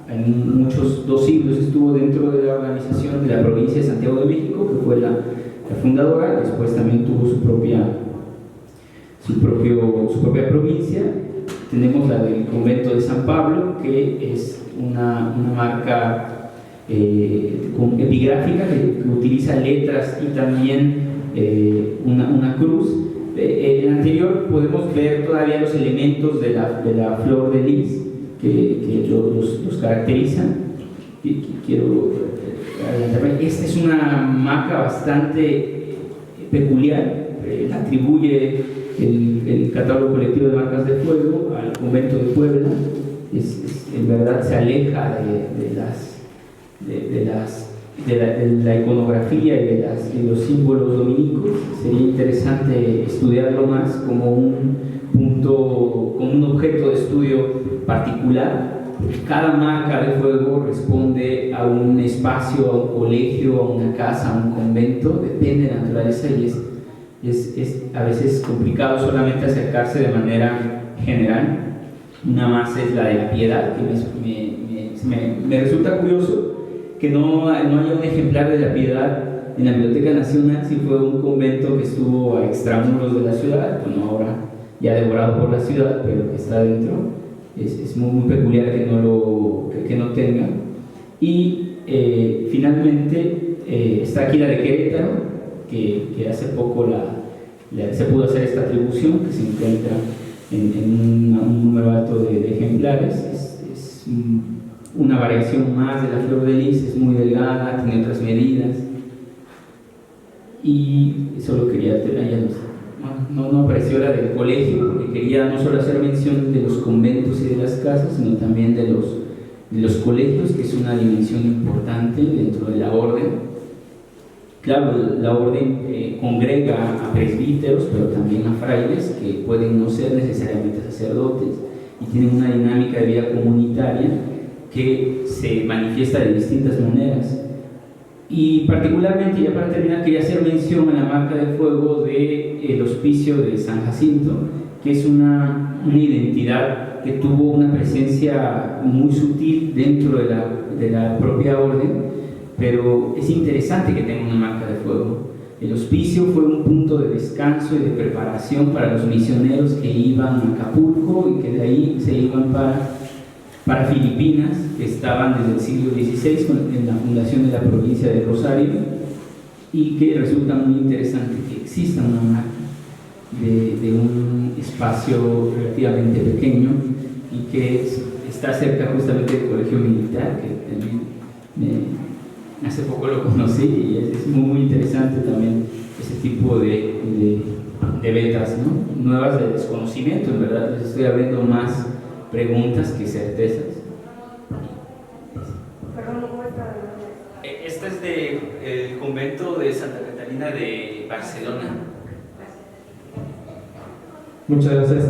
en muchos 2 siglos estuvo dentro de la organización de la provincia de Santiago de México, que fue la fundadora. Después también tuvo su propia provincia. Tenemos la del Convento de San Pablo, que es una marca epigráfica que utiliza letras y también una cruz. En el anterior podemos ver todavía los elementos de la flor de lis que los caracterizan. Quiero adelantarme. Esta es una marca bastante peculiar. La atribuye el catálogo colectivo de marcas de fuego al Convento de Puebla. En verdad se aleja de la iconografía y de los símbolos dominicos. Sería interesante estudiarlo más como un objeto de estudio particular. Cada marca de fuego responde a un espacio, a un colegio, a una casa, a un convento, depende de la naturaleza, y es a veces complicado solamente acercarse de manera general. Una más es la de la Piedad, que me resulta curioso que no haya un ejemplar de la Piedad en la Biblioteca Nacional. Si fue un convento que estuvo a extramuros de la ciudad, bueno, ahora ya devorado por la ciudad, pero que está dentro. Es muy peculiar que no tenga. Y finalmente está aquí la de Querétaro, que hace poco se pudo hacer esta atribución, que se encuentra en un número alto de ejemplares. Es una variación más de la flor de lis, es muy delgada, tiene otras medidas, y solo quería tener, no apareció la del colegio, porque quería no solo hacer mención de los conventos y de las casas, sino también de los colegios, que es una dimensión importante dentro de la orden. Claro, la orden congrega a presbíteros, pero también a frailes, que pueden no ser necesariamente sacerdotes, y tienen una dinámica de vida comunitaria que se manifiesta de distintas maneras. Y particularmente, ya para terminar, quería hacer mención a la marca de fuego del Hospicio de San Jacinto, que es una identidad que tuvo una presencia muy sutil dentro de la propia orden, pero es interesante que tenga una marca de fuego. El hospicio fue un punto de descanso y de preparación para los misioneros que iban a Acapulco y que de ahí se iban para Filipinas, que estaban desde el siglo XVI en la fundación de la provincia de Rosario, y que resulta muy interesante que exista una marca de un espacio relativamente pequeño y que está cerca justamente del colegio militar, que también hace poco lo conocí y es muy interesante también ese tipo de vetas, ¿no? Nuevas de desconocimiento. En verdad les estoy abriendo más preguntas que certezas. Esta es del convento de Santa Catalina de Barcelona. Muchas gracias.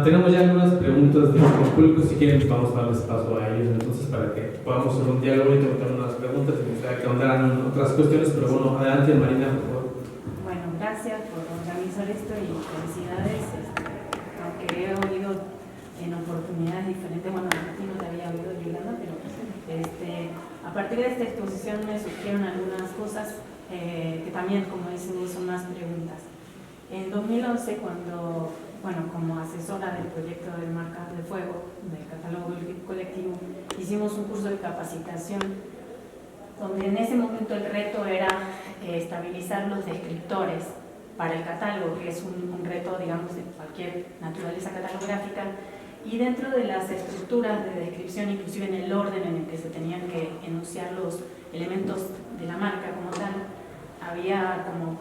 Tenemos ya algunas preguntas de los públicos. Si quieren, vamos a darles paso a ellos entonces para que podamos hacer un diálogo y preguntar unas preguntas. Me gustaría que ahondaran en otras cuestiones, pero bueno, adelante, Marina, por favor. Bueno, gracias por organizar esto y felicidades. Aunque he oído en oportunidades diferentes, bueno, aquí no te había oído, Yolanda, pero a partir de esta exposición me surgieron algunas cosas que también, como dicen, son más preguntas. En 2011, cuando, como asesora del proyecto de marcas de fuego, del catálogo colectivo, hicimos un curso de capacitación donde en ese momento el reto era estabilizar los descriptores para el catálogo, que es un reto, digamos, de cualquier naturaleza catalográfica, y dentro de las estructuras de descripción, inclusive en el orden en el que se tenían que enunciar los elementos de la marca como tal, había como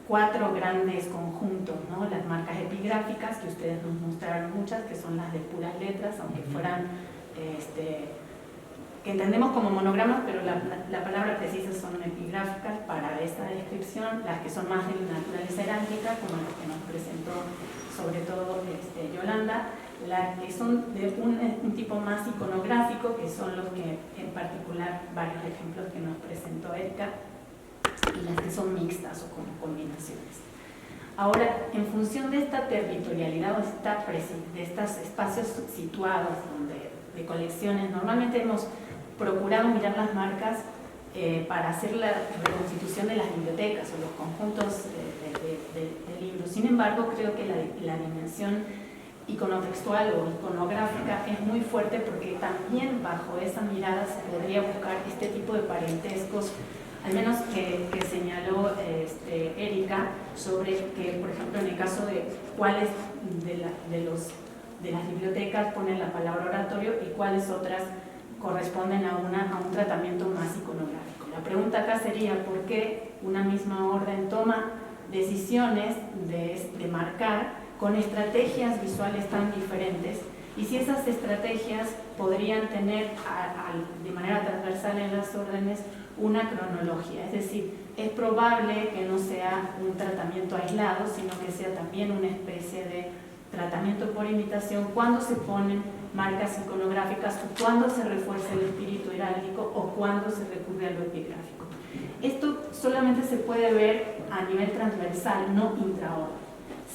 4 grandes conjuntos, ¿no? Las marcas epigráficas, que ustedes nos mostraron muchas, que son las de puras letras, aunque fueran, que entendemos como monogramas, pero la palabra precisa son epigráficas para esta descripción, las que son más de naturaleza heráldica, como las que nos presentó sobre todo Yolanda, las que son de un tipo más iconográfico, que son los que en particular varios ejemplos que nos presentó Erika, y las que son mixtas o con combinaciones. Ahora, en función de esta territorialidad o de estos espacios situados de colecciones, normalmente hemos procurado mirar las marcas para hacer la reconstitución de las bibliotecas o los conjuntos de libros. Sin embargo, creo que la dimensión iconotextual o iconográfica es muy fuerte, porque también bajo esa mirada se podría buscar este tipo de parentescos, al menos que señaló Erika, sobre que, por ejemplo, en el caso de cuáles de las bibliotecas ponen la palabra oratorio y cuáles otras corresponden a un tratamiento más iconográfico. La pregunta acá sería: ¿por qué una misma orden toma decisiones de marcar con estrategias visuales tan diferentes? Y si esas estrategias podrían tener de manera transversal en las órdenes una cronología, es decir, es probable que no sea un tratamiento aislado, sino que sea también una especie de tratamiento por imitación cuando se ponen marcas iconográficas, o cuando se refuerza el espíritu heráldico, o cuando se recurre a lo epigráfico. Esto solamente se puede ver a nivel transversal, no intraorden.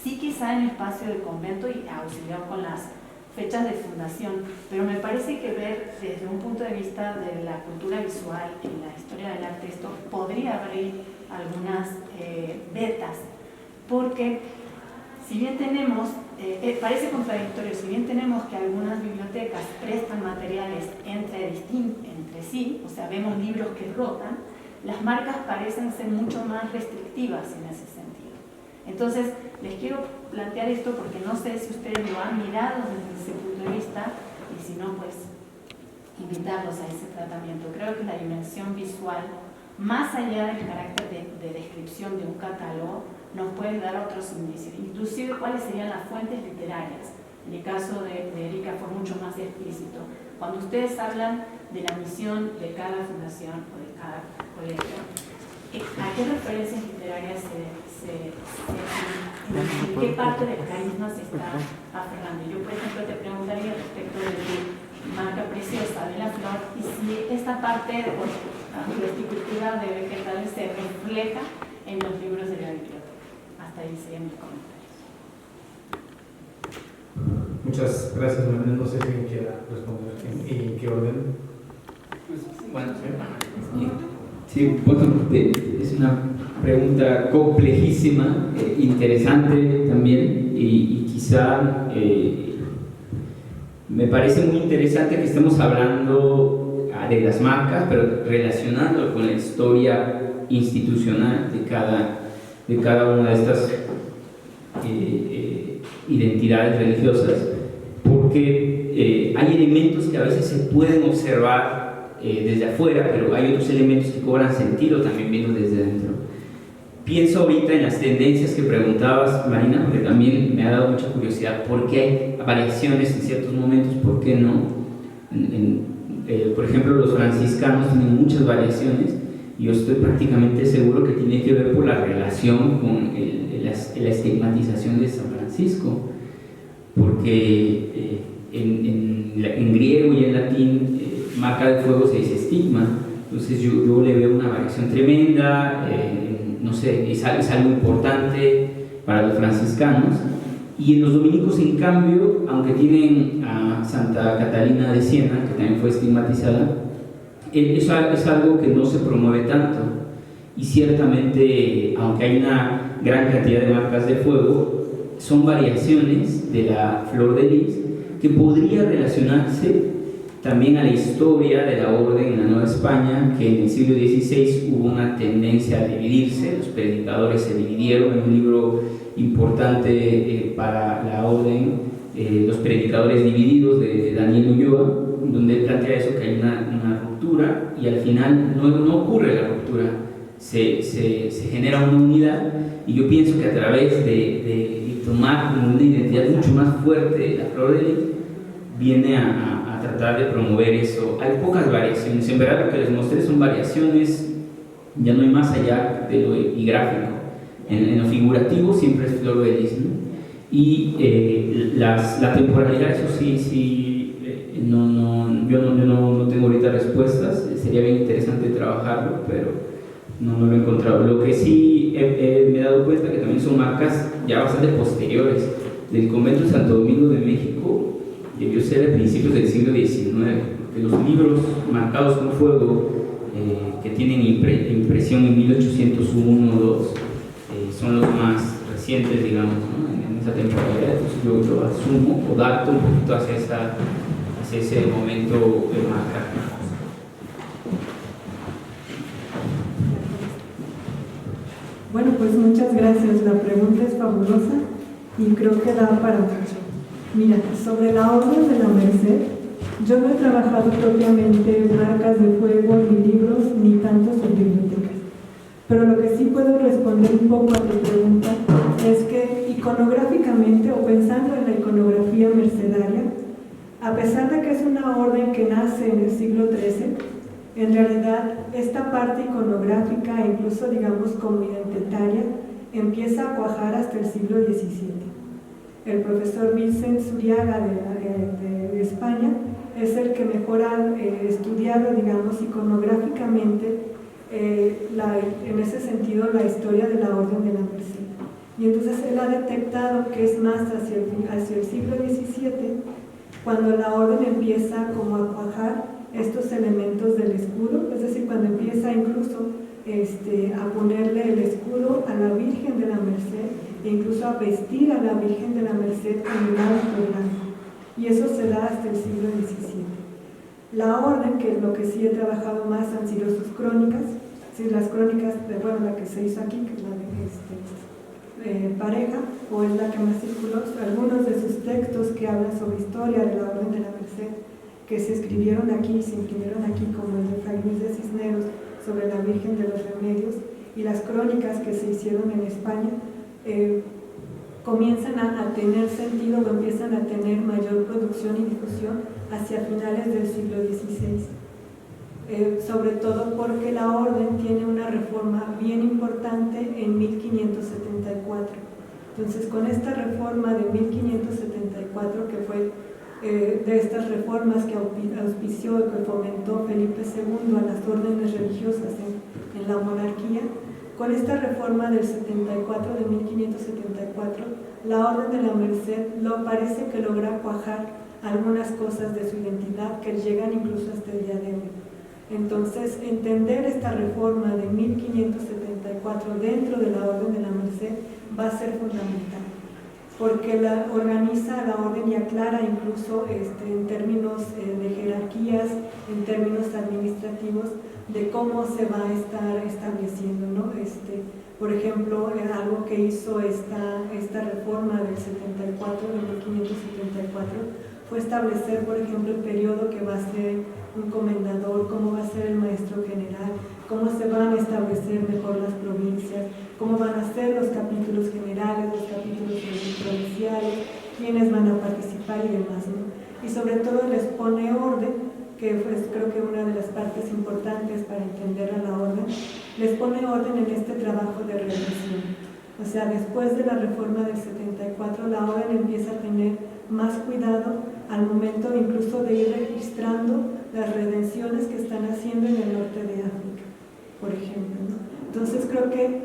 Sí, quizá en el espacio del convento y auxiliado con las fechas de fundación, pero me parece que ver desde un punto de vista de la cultura visual en la historia del arte, esto podría abrir algunas vetas, porque si bien tenemos, parece contradictorio, si bien tenemos que algunas bibliotecas prestan materiales entre sí, o sea, vemos libros que rotan, las marcas parecen ser mucho más restrictivas en ese sentido. Entonces, les quiero plantear esto porque no sé si ustedes lo han mirado desde ese punto de vista, y si no, pues invitarlos a ese tratamiento. Creo que la dimensión visual, más allá del carácter de descripción de un catálogo, nos puede dar otros indicios, inclusive cuáles serían las fuentes literarias. En el caso de Erika fue mucho más explícito. Cuando ustedes hablan de la misión de cada fundación o de cada colegio, ¿a qué referencias literarias en qué parte del carisma se está aferrando? Yo, por ejemplo, te preguntaría respecto de tu marca preciosa de la flor y si esta parte de viticultura de vegetales se refleja en los libros de la biblioteca. Hasta ahí serían mis comentarios. Muchas gracias, Manuel. No sé si me quiera responder y en qué orden. Bueno, sí, bueno, es una pregunta complejísima, interesante también, y quizá me parece muy interesante que estemos hablando de las marcas, pero relacionándolo con la historia institucional de cada una de estas identidades religiosas, porque hay elementos que a veces se pueden observar desde afuera, pero hay otros elementos que cobran sentido también viendo desde dentro. Pienso ahorita en las tendencias que preguntabas, Marina, porque también me ha dado mucha curiosidad por qué hay variaciones en ciertos momentos, por qué no. Por ejemplo, los franciscanos tienen muchas variaciones y yo estoy prácticamente seguro que tiene que ver por la relación con la estigmatización de San Francisco, porque en griego y en latín marca de fuego se dice estigma, entonces yo le veo una variación tremenda, no sé, es algo importante para los franciscanos. Y en los dominicos, en cambio, aunque tienen a Santa Catalina de Siena, que también fue estigmatizada, es algo que no se promueve tanto. Y ciertamente, aunque hay una gran cantidad de marcas de fuego, son variaciones de la flor de lis que podría relacionarse también a la historia de la orden en la Nueva España, que en el siglo XVI hubo una tendencia a dividirse, los predicadores se dividieron. En un libro importante para la orden, Los predicadores divididos, de Daniel Ulloa, donde él plantea eso, que hay una ruptura y al final no ocurre la ruptura, se genera una unidad, y yo pienso que a través de tomar una identidad mucho más fuerte de la flor de lis, viene a tratar de promover eso. Hay pocas variaciones, en verdad lo que les mostré son variaciones, ya no hay más allá de lo epigráfico. En lo figurativo siempre es flor de lis, ¿no? Y la temporalidad, eso sí, yo no tengo ahorita respuestas, sería bien interesante trabajarlo, pero no lo he encontrado. Lo que sí me he dado cuenta que también son marcas ya bastante posteriores, del convento de Santo Domingo de México. Debió ser a principios del siglo XIX, porque los libros marcados con fuego que tienen impresión en 1801 o 2 son los más recientes, digamos, ¿no? en esa temporalidad. Entonces yo lo asumo o dato un poquito hacia ese momento de marcar. Bueno, pues muchas gracias. La pregunta es fabulosa y creo que da para mucho. Mira, sobre la Orden de la Merced, yo no he trabajado propiamente marcas de fuego, ni libros, ni tanto en bibliotecas. Pero lo que sí puedo responder un poco a tu pregunta es que iconográficamente, o pensando en la iconografía mercedaria, a pesar de que es una orden que nace en el siglo XIII, en realidad esta parte iconográfica, incluso digamos como identitaria, empieza a cuajar hasta el siglo XVII. El profesor Vicent Zuriaga de España es el que mejor ha estudiado, digamos, iconográficamente en ese sentido la historia de la Orden de la Merced. Y entonces él ha detectado que es más hacia el siglo XVII cuando la Orden empieza como a cuajar estos elementos del escudo, es decir, cuando empieza incluso a ponerle el escudo a la Virgen de la Merced, e incluso a vestir a la Virgen de la Merced con el hábito blanco. Y eso se da hasta el siglo XVII. La orden, que es lo que sí he trabajado más, han sido sus crónicas, sí, las crónicas la que se hizo aquí, que es la de Pareja, o es la que más circuló, algunos de sus textos que hablan sobre historia de la Orden de la Merced, que se escribieron aquí, se imprimieron aquí, como el de Fray Luis de Cisneros sobre la Virgen de los Remedios, y las crónicas que se hicieron en España, comienzan a tener sentido o empiezan a tener mayor producción y difusión hacia finales del siglo XVI. sobre todo porque la orden tiene una reforma bien importante en 1574. Entonces, con esta reforma de 1574, que fue de estas reformas que auspició y que fomentó Felipe II a las órdenes religiosas en la monarquía, con esta reforma del 74, de 1574, la Orden de la Merced parece que logra cuajar algunas cosas de su identidad que llegan incluso hasta el día de hoy. Entonces, entender esta reforma de 1574 dentro de la Orden de la Merced va a ser fundamental, porque organiza la orden y aclara incluso en términos de jerarquías, en términos administrativos, de cómo se va a estar estableciendo, ¿no? Por ejemplo, algo que hizo esta reforma del 74, de 1574, fue establecer, por ejemplo, el periodo que va a ser un comendador, cómo va a ser el maestro general, cómo se van a establecer mejor las provincias, cómo van a ser los capítulos generales, los capítulos provinciales, quiénes van a participar y demás, ¿no? Y sobre todo les pone orden, que es creo que una de las partes importantes para entender a la orden, les pone orden en este trabajo de redención. O sea, después de la reforma del 74, la orden empieza a tener más cuidado al momento incluso de ir registrando las redenciones que están haciendo en el norte de África, por ejemplo, ¿no? Entonces creo que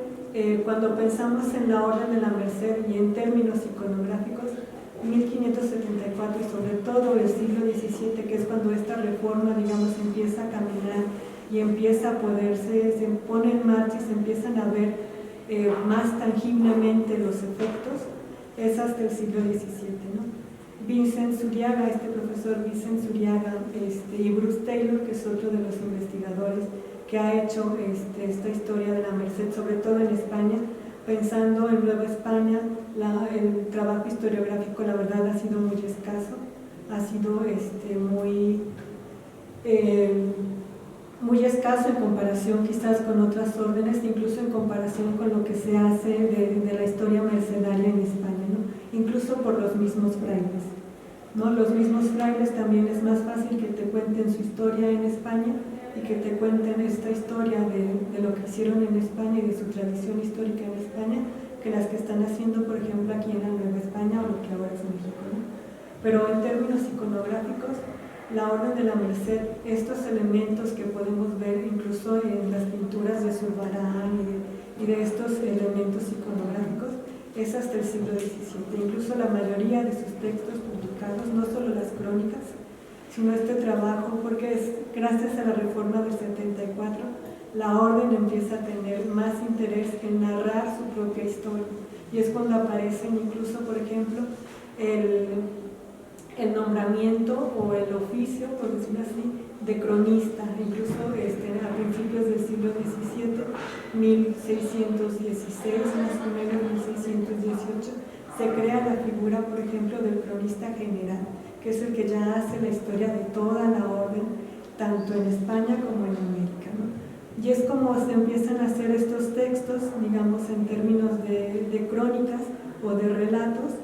cuando pensamos en la Orden de la Merced y en términos iconográficos, 1574 y sobre todo el siglo XVII, que es cuando esta reforma, digamos, empieza a caminar y empieza a poderse, se pone en marcha y se empiezan a ver más tangiblemente los efectos, es hasta el siglo XVII, ¿no? Vincent Zuriaga, este profesor Vincent Zuriaga y Bruce Taylor, que es otro de los investigadores que ha hecho esta historia de la Merced, sobre todo en España, pensando en Nueva España, el trabajo historiográfico, la verdad, ha sido muy escaso, ha sido muy escaso en comparación quizás con otras órdenes, incluso en comparación con lo que se hace de la historia mercedaria en España, ¿no? Incluso por los mismos frailes, ¿no? Los mismos frailes también es más fácil que te cuenten su historia en España y que te cuenten esta historia de lo que hicieron en España y de su tradición histórica en España, que las que están haciendo, por ejemplo, aquí en la Nueva España o lo que ahora es México, ¿no? Pero en términos iconográficos, la Orden de la Merced, estos elementos que podemos ver incluso en las pinturas de Zurbarán y de estos elementos iconográficos, es hasta el siglo XVII. Incluso la mayoría de sus textos publicados, no solo las crónicas, sino este trabajo, porque es gracias a la reforma del 74, la orden empieza a tener más interés en narrar su propia historia, y es cuando aparecen incluso, por ejemplo, el nombramiento o el oficio, por decirlo así, de cronista, incluso a principios del siglo XVII, 1616, más o menos 1618, se crea la figura, por ejemplo, del cronista general, que es el que ya hace la historia de toda la orden, tanto en España como en América, ¿no? Y es como se empiezan a hacer estos textos, digamos, en términos de crónicas o de relatos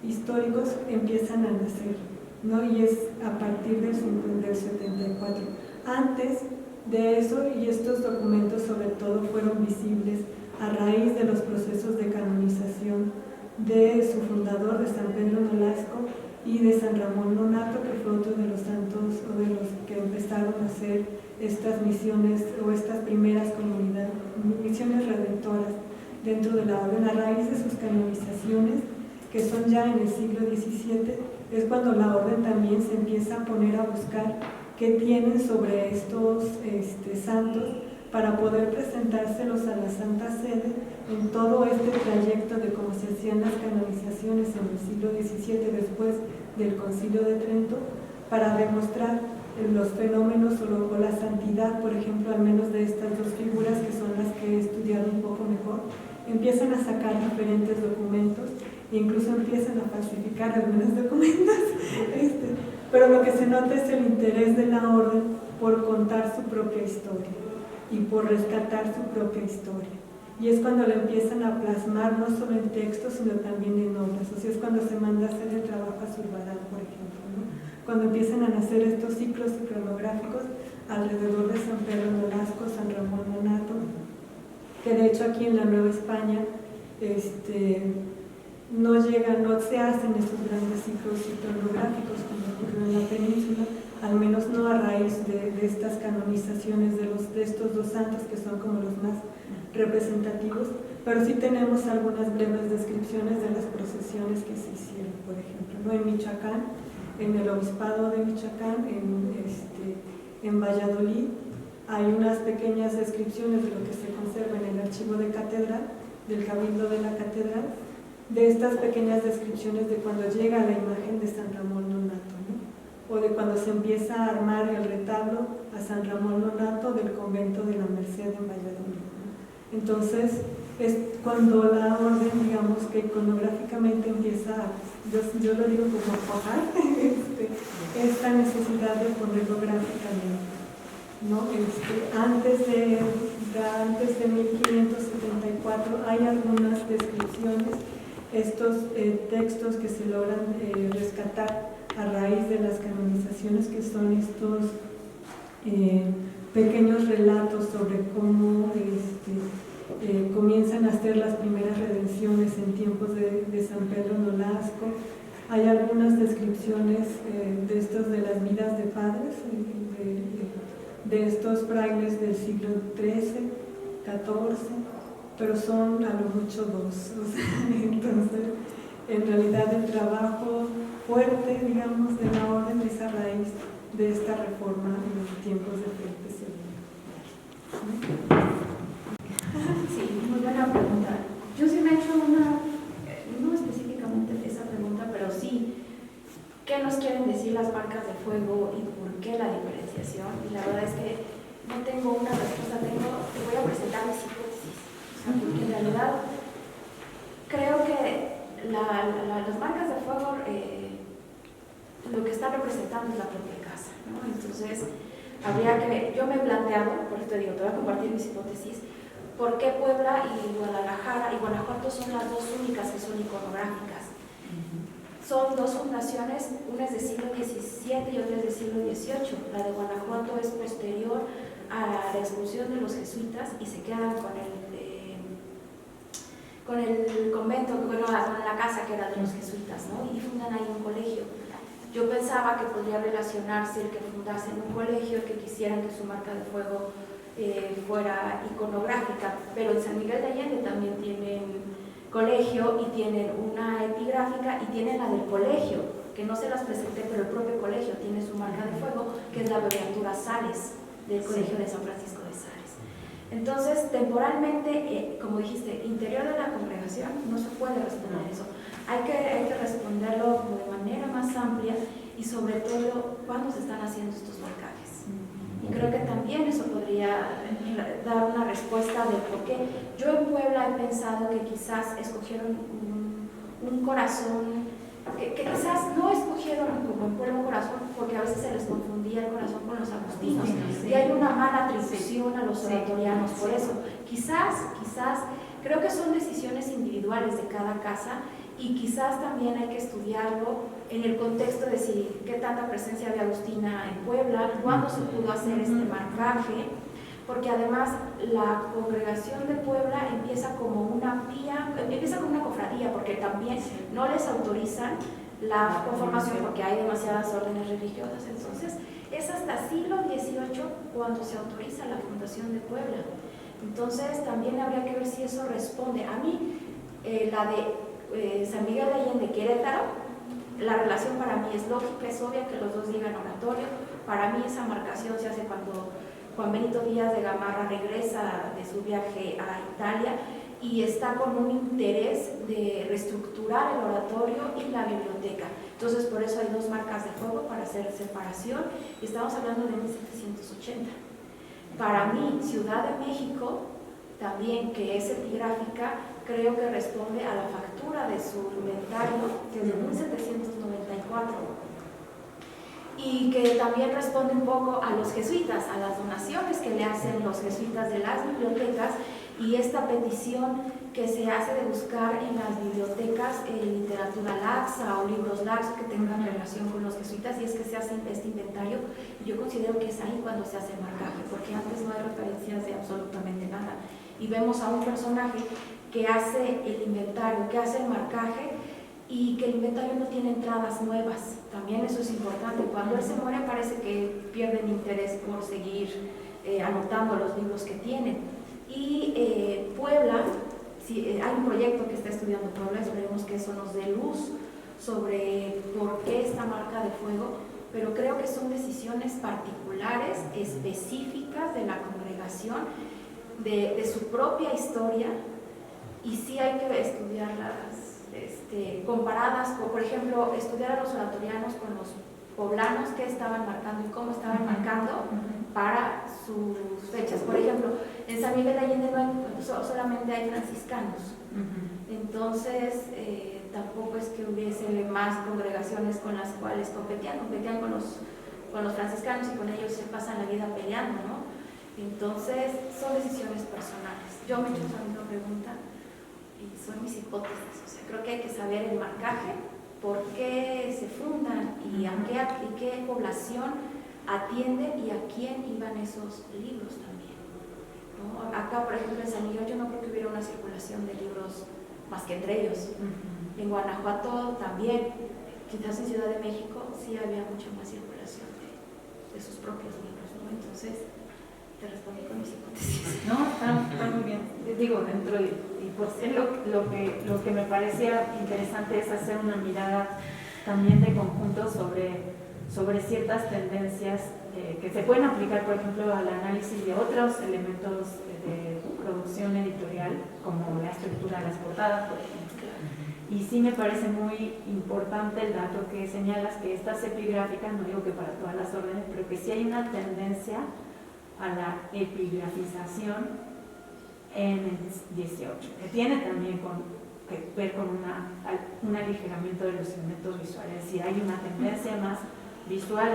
históricos, empiezan a nacer, ¿no? Y es a partir del 74. Antes de eso, y estos documentos sobre todo fueron visibles a raíz de los procesos de canonización de su fundador, de San Pedro Nolasco, y de San Ramón Nonnato, que fue otro de los santos o de los que empezaron a hacer estas misiones o estas primeras comunidades, misiones redentoras dentro de la orden. A raíz de sus canonizaciones, que son ya en el siglo XVII, es cuando la orden también se empieza a poner a buscar qué tienen sobre estos santos para poder presentárselos a la Santa Sede en todo este trayecto de cómo se hacían las canonizaciones en el siglo XVII después del Concilio de Trento, para demostrar los fenómenos o la santidad, por ejemplo, al menos de estas dos figuras, que son las que he estudiado un poco mejor. Empiezan a sacar diferentes documentos e incluso empiezan a falsificar algunos documentos, pero lo que se nota es el interés de la orden por contar su propia historia y por rescatar su propia historia. Y es cuando le empiezan a plasmar no solo en textos, sino también en obras. O sea, es cuando se manda a hacer el trabajo a Zurbarán, por ejemplo, ¿no? Cuando empiezan a nacer estos ciclos cronográficos alrededor de San Pedro Nolasco, San Ramón Nonnato, que de hecho aquí en la Nueva España no se hacen estos grandes ciclos iconográficos como ocurrió en la península, al menos no a raíz de estas canonizaciones de estos dos santos que son como los más representativos, pero sí tenemos algunas breves descripciones de las procesiones que se hicieron, por ejemplo, ¿no? En Michoacán, en el obispado de Michoacán, en Valladolid, hay unas pequeñas descripciones de lo que se conserva en el archivo de catedral, del cabildo de la catedral, de estas pequeñas descripciones de cuando llega la imagen de San Ramón Nonnato, ¿no? O de cuando se empieza a armar el retablo a San Ramón Nonnato del convento de la Merced en Valladolid, ¿no? Entonces, es cuando la orden, digamos, que iconográficamente empieza, yo lo digo como a cuajar, esta necesidad de ponerlo gráficamente, ¿no? Antes de 1574 hay algunas descripciones, estos textos que se logran rescatar a raíz de las canonizaciones, que son estos pequeños relatos sobre cómo comienzan a hacer las primeras redenciones en tiempos de San Pedro Nolasco. Hay algunas descripciones de las vidas de padres, de estos frailes del siglo XIII, XIV, pero son a lo mucho dos. Entonces, en realidad el trabajo fuerte, digamos, de la orden es a raíz de esta reforma en los tiempos de Felipe II. Sí, muy buena pregunta. Yo sí me he hecho no específicamente de esa pregunta, pero sí, ¿qué nos quieren decir las marcas de fuego y por qué la diferenciación? Y la verdad es que no tengo una respuesta, te voy a presentar mis hipótesis. O sea, porque en realidad creo que las marcas de fuego lo que están representando es la propia casa, ¿no? Entonces, yo me he planteado, por eso te digo, te voy a compartir mis hipótesis, por qué Puebla y Guadalajara y Guanajuato son las dos únicas que son iconográficas. Son dos fundaciones, una es del siglo XVII y otra es del siglo XVIII. La de Guanajuato es posterior a la expulsión de los jesuitas y se quedan con el convento, con la casa que era de los jesuitas, ¿no? Y fundan ahí un colegio. Yo pensaba que podría relacionarse el que fundasen un colegio, que quisieran que su marca de fuego fuera iconográfica, pero en San Miguel de Allende también tienen colegio y tienen una epigráfica y tienen la del colegio, que no se las presenté, pero el propio colegio tiene su marca de fuego, que es la abreviatura Sales, del Colegio de San Francisco de Sales. Entonces, temporalmente, como dijiste, interior de la congregación, no se puede responder eso. Hay que responderlo de manera más amplia y sobre todo cuándo se están haciendo estos marcajes. Y creo que también eso podría dar una respuesta del por qué. Yo en Puebla he pensado que quizás escogieron un corazón, que quizás no escogieron como en Puebla un corazón porque a veces se les confundía el corazón con los agustinos. Y hay una mala atribución a los oratorianos por eso. Quizás, creo que son decisiones individuales de cada casa. Y quizás también hay que estudiarlo en el contexto de qué tanta presencia de Agustina en Puebla, cuándo se pudo hacer este marcaje, porque además la congregación de Puebla empieza como una cofradía, porque también no les autorizan la conformación porque hay demasiadas órdenes religiosas. Entonces es hasta siglo XVIII cuando se autoriza la fundación de Puebla. Entonces también habría que ver si eso responde. A mí, la de San Miguel de Allende, Querétaro, la relación para mí es lógica, es obvia que los dos digan oratorio. Para mí esa marcación se hace cuando Juan Benito Díaz de Gamarra regresa de su viaje a Italia y está con un interés de reestructurar el oratorio y la biblioteca. Entonces por eso hay dos marcas de fuego para hacer separación y estamos hablando de 1780. Para mí, Ciudad de México, también que es epigráfica, creo que responde a la factura de su inventario desde 1794 y que también responde un poco a los jesuitas, a las donaciones que le hacen los jesuitas de las bibliotecas Y esta petición que se hace de buscar en las bibliotecas literatura laxa o libros laxos que tengan relación con los jesuitas, y es que se hace este inventario. Yo considero que es ahí cuando se hace el marcaje, porque antes no hay referencias de absolutamente nada. Y vemos a un personaje que hace el inventario, que hace el marcaje, y que el inventario no tiene entradas nuevas. También eso es importante. Cuando él se muere parece que pierden interés por seguir anotando los libros que tienen. Y Puebla, hay un proyecto que está estudiando Puebla, esperemos que eso nos dé luz sobre por qué esta marca de fuego, pero creo que son decisiones particulares, específicas de la congregación, de su propia historia, y sí hay que estudiarlas comparadas, por ejemplo, estudiar a los oratorianos con los poblanos, qué estaban marcando y cómo estaban marcando para sus fechas. Por ejemplo, en San Miguel de Allende solamente hay franciscanos, entonces tampoco es que hubiese más congregaciones con las cuales competían con los franciscanos, y con ellos se pasan la vida peleando, ¿no? Entonces son decisiones personales. Yo me he hecho esa misma pregunta y son mis hipótesis. O sea, creo que hay que saber el marcaje, por qué se fundan y a qué población atienden y a quién iban esos libros también, ¿no? Acá, por ejemplo, en San Miguel yo no creo que hubiera una circulación de libros más que entre ellos. En Guanajuato también, quizás en Ciudad de México sí había mucha más circulación de sus propios libros, ¿no? Entonces, te respondí con mis hipótesis. No, está muy bien. Digo, dentro y pues es lo que me parecía interesante es hacer una mirada también de conjunto sobre ciertas tendencias que se pueden aplicar, por ejemplo, al análisis de otros elementos de producción editorial, como la estructura de las portadas, por ejemplo. Y sí me parece muy importante el dato que señalas, que estas epigráficas, no digo que para todas las órdenes, pero que sí hay una tendencia a la epigrafización en el 18, que tiene también que ver con un aligeramiento de los elementos visuales. Es decir, hay una tendencia más visual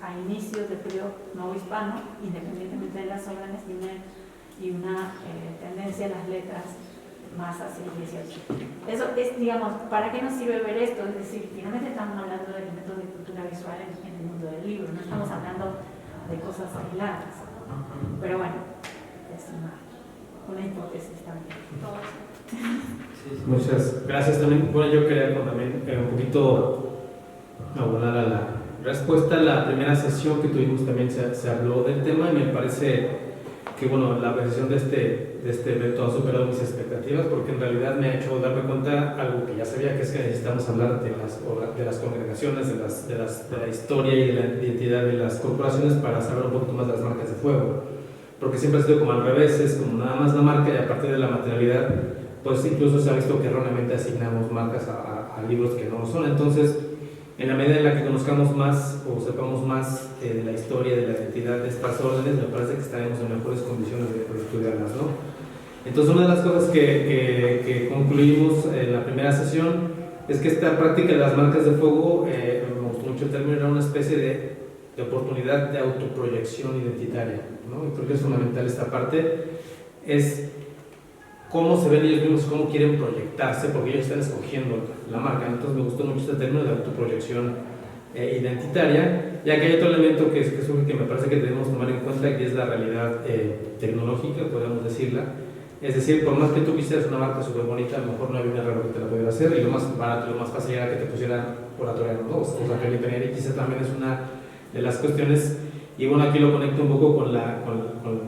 a inicios del periodo novohispano, independientemente de las órdenes, y una tendencia a las letras más hacia el 18. Eso es, digamos, ¿para qué nos sirve ver esto? Es decir, finalmente estamos hablando de elementos de cultura visual en el mundo del libro, no estamos hablando de cosas aisladas. Pero bueno, es una hipótesis también. Muchas gracias también. Bueno, yo quería también un poquito abonar a la respuesta. La primera sesión que tuvimos también se habló del tema, y me parece que bueno, la apreciación de este evento ha superado mis expectativas, porque en realidad me ha hecho darme cuenta algo que ya sabía, que es que necesitamos hablar de las congregaciones, de la historia y de la identidad de las corporaciones para saber un poquito más de las marcas de fuego, porque siempre ha sido como al revés, es como nada más la marca, y a partir de la materialidad pues incluso se ha visto que erróneamente asignamos marcas a libros que no lo son. Entonces, en la medida en la que conozcamos más o sepamos más de la historia, de la identidad de estas órdenes, me parece que estaremos en mejores condiciones de estudiarlas, ¿no? Entonces, una de las cosas que concluimos en la primera sesión es que esta práctica de las marcas de fuego, me gustó mucho el término, era una especie de oportunidad de autoproyección identitaria, ¿no? Y creo que es fundamental esta parte, es cómo se ven ellos mismos, cómo quieren proyectarse, porque ellos están escogiendo la marca. Entonces me gustó mucho este término de autoproyección identitaria, ya que hay otro elemento que me parece que debemos tomar en cuenta, que es la realidad tecnológica, podemos decirla. Es decir, por más que tú quisieras una marca súper bonita, a lo mejor no había un error que te la pudiera hacer, y lo más barato, lo más fácil era que te pusieran oratoriano 2, o sea, que le y quizá también es una de las cuestiones. Y bueno, aquí lo conecto un poco con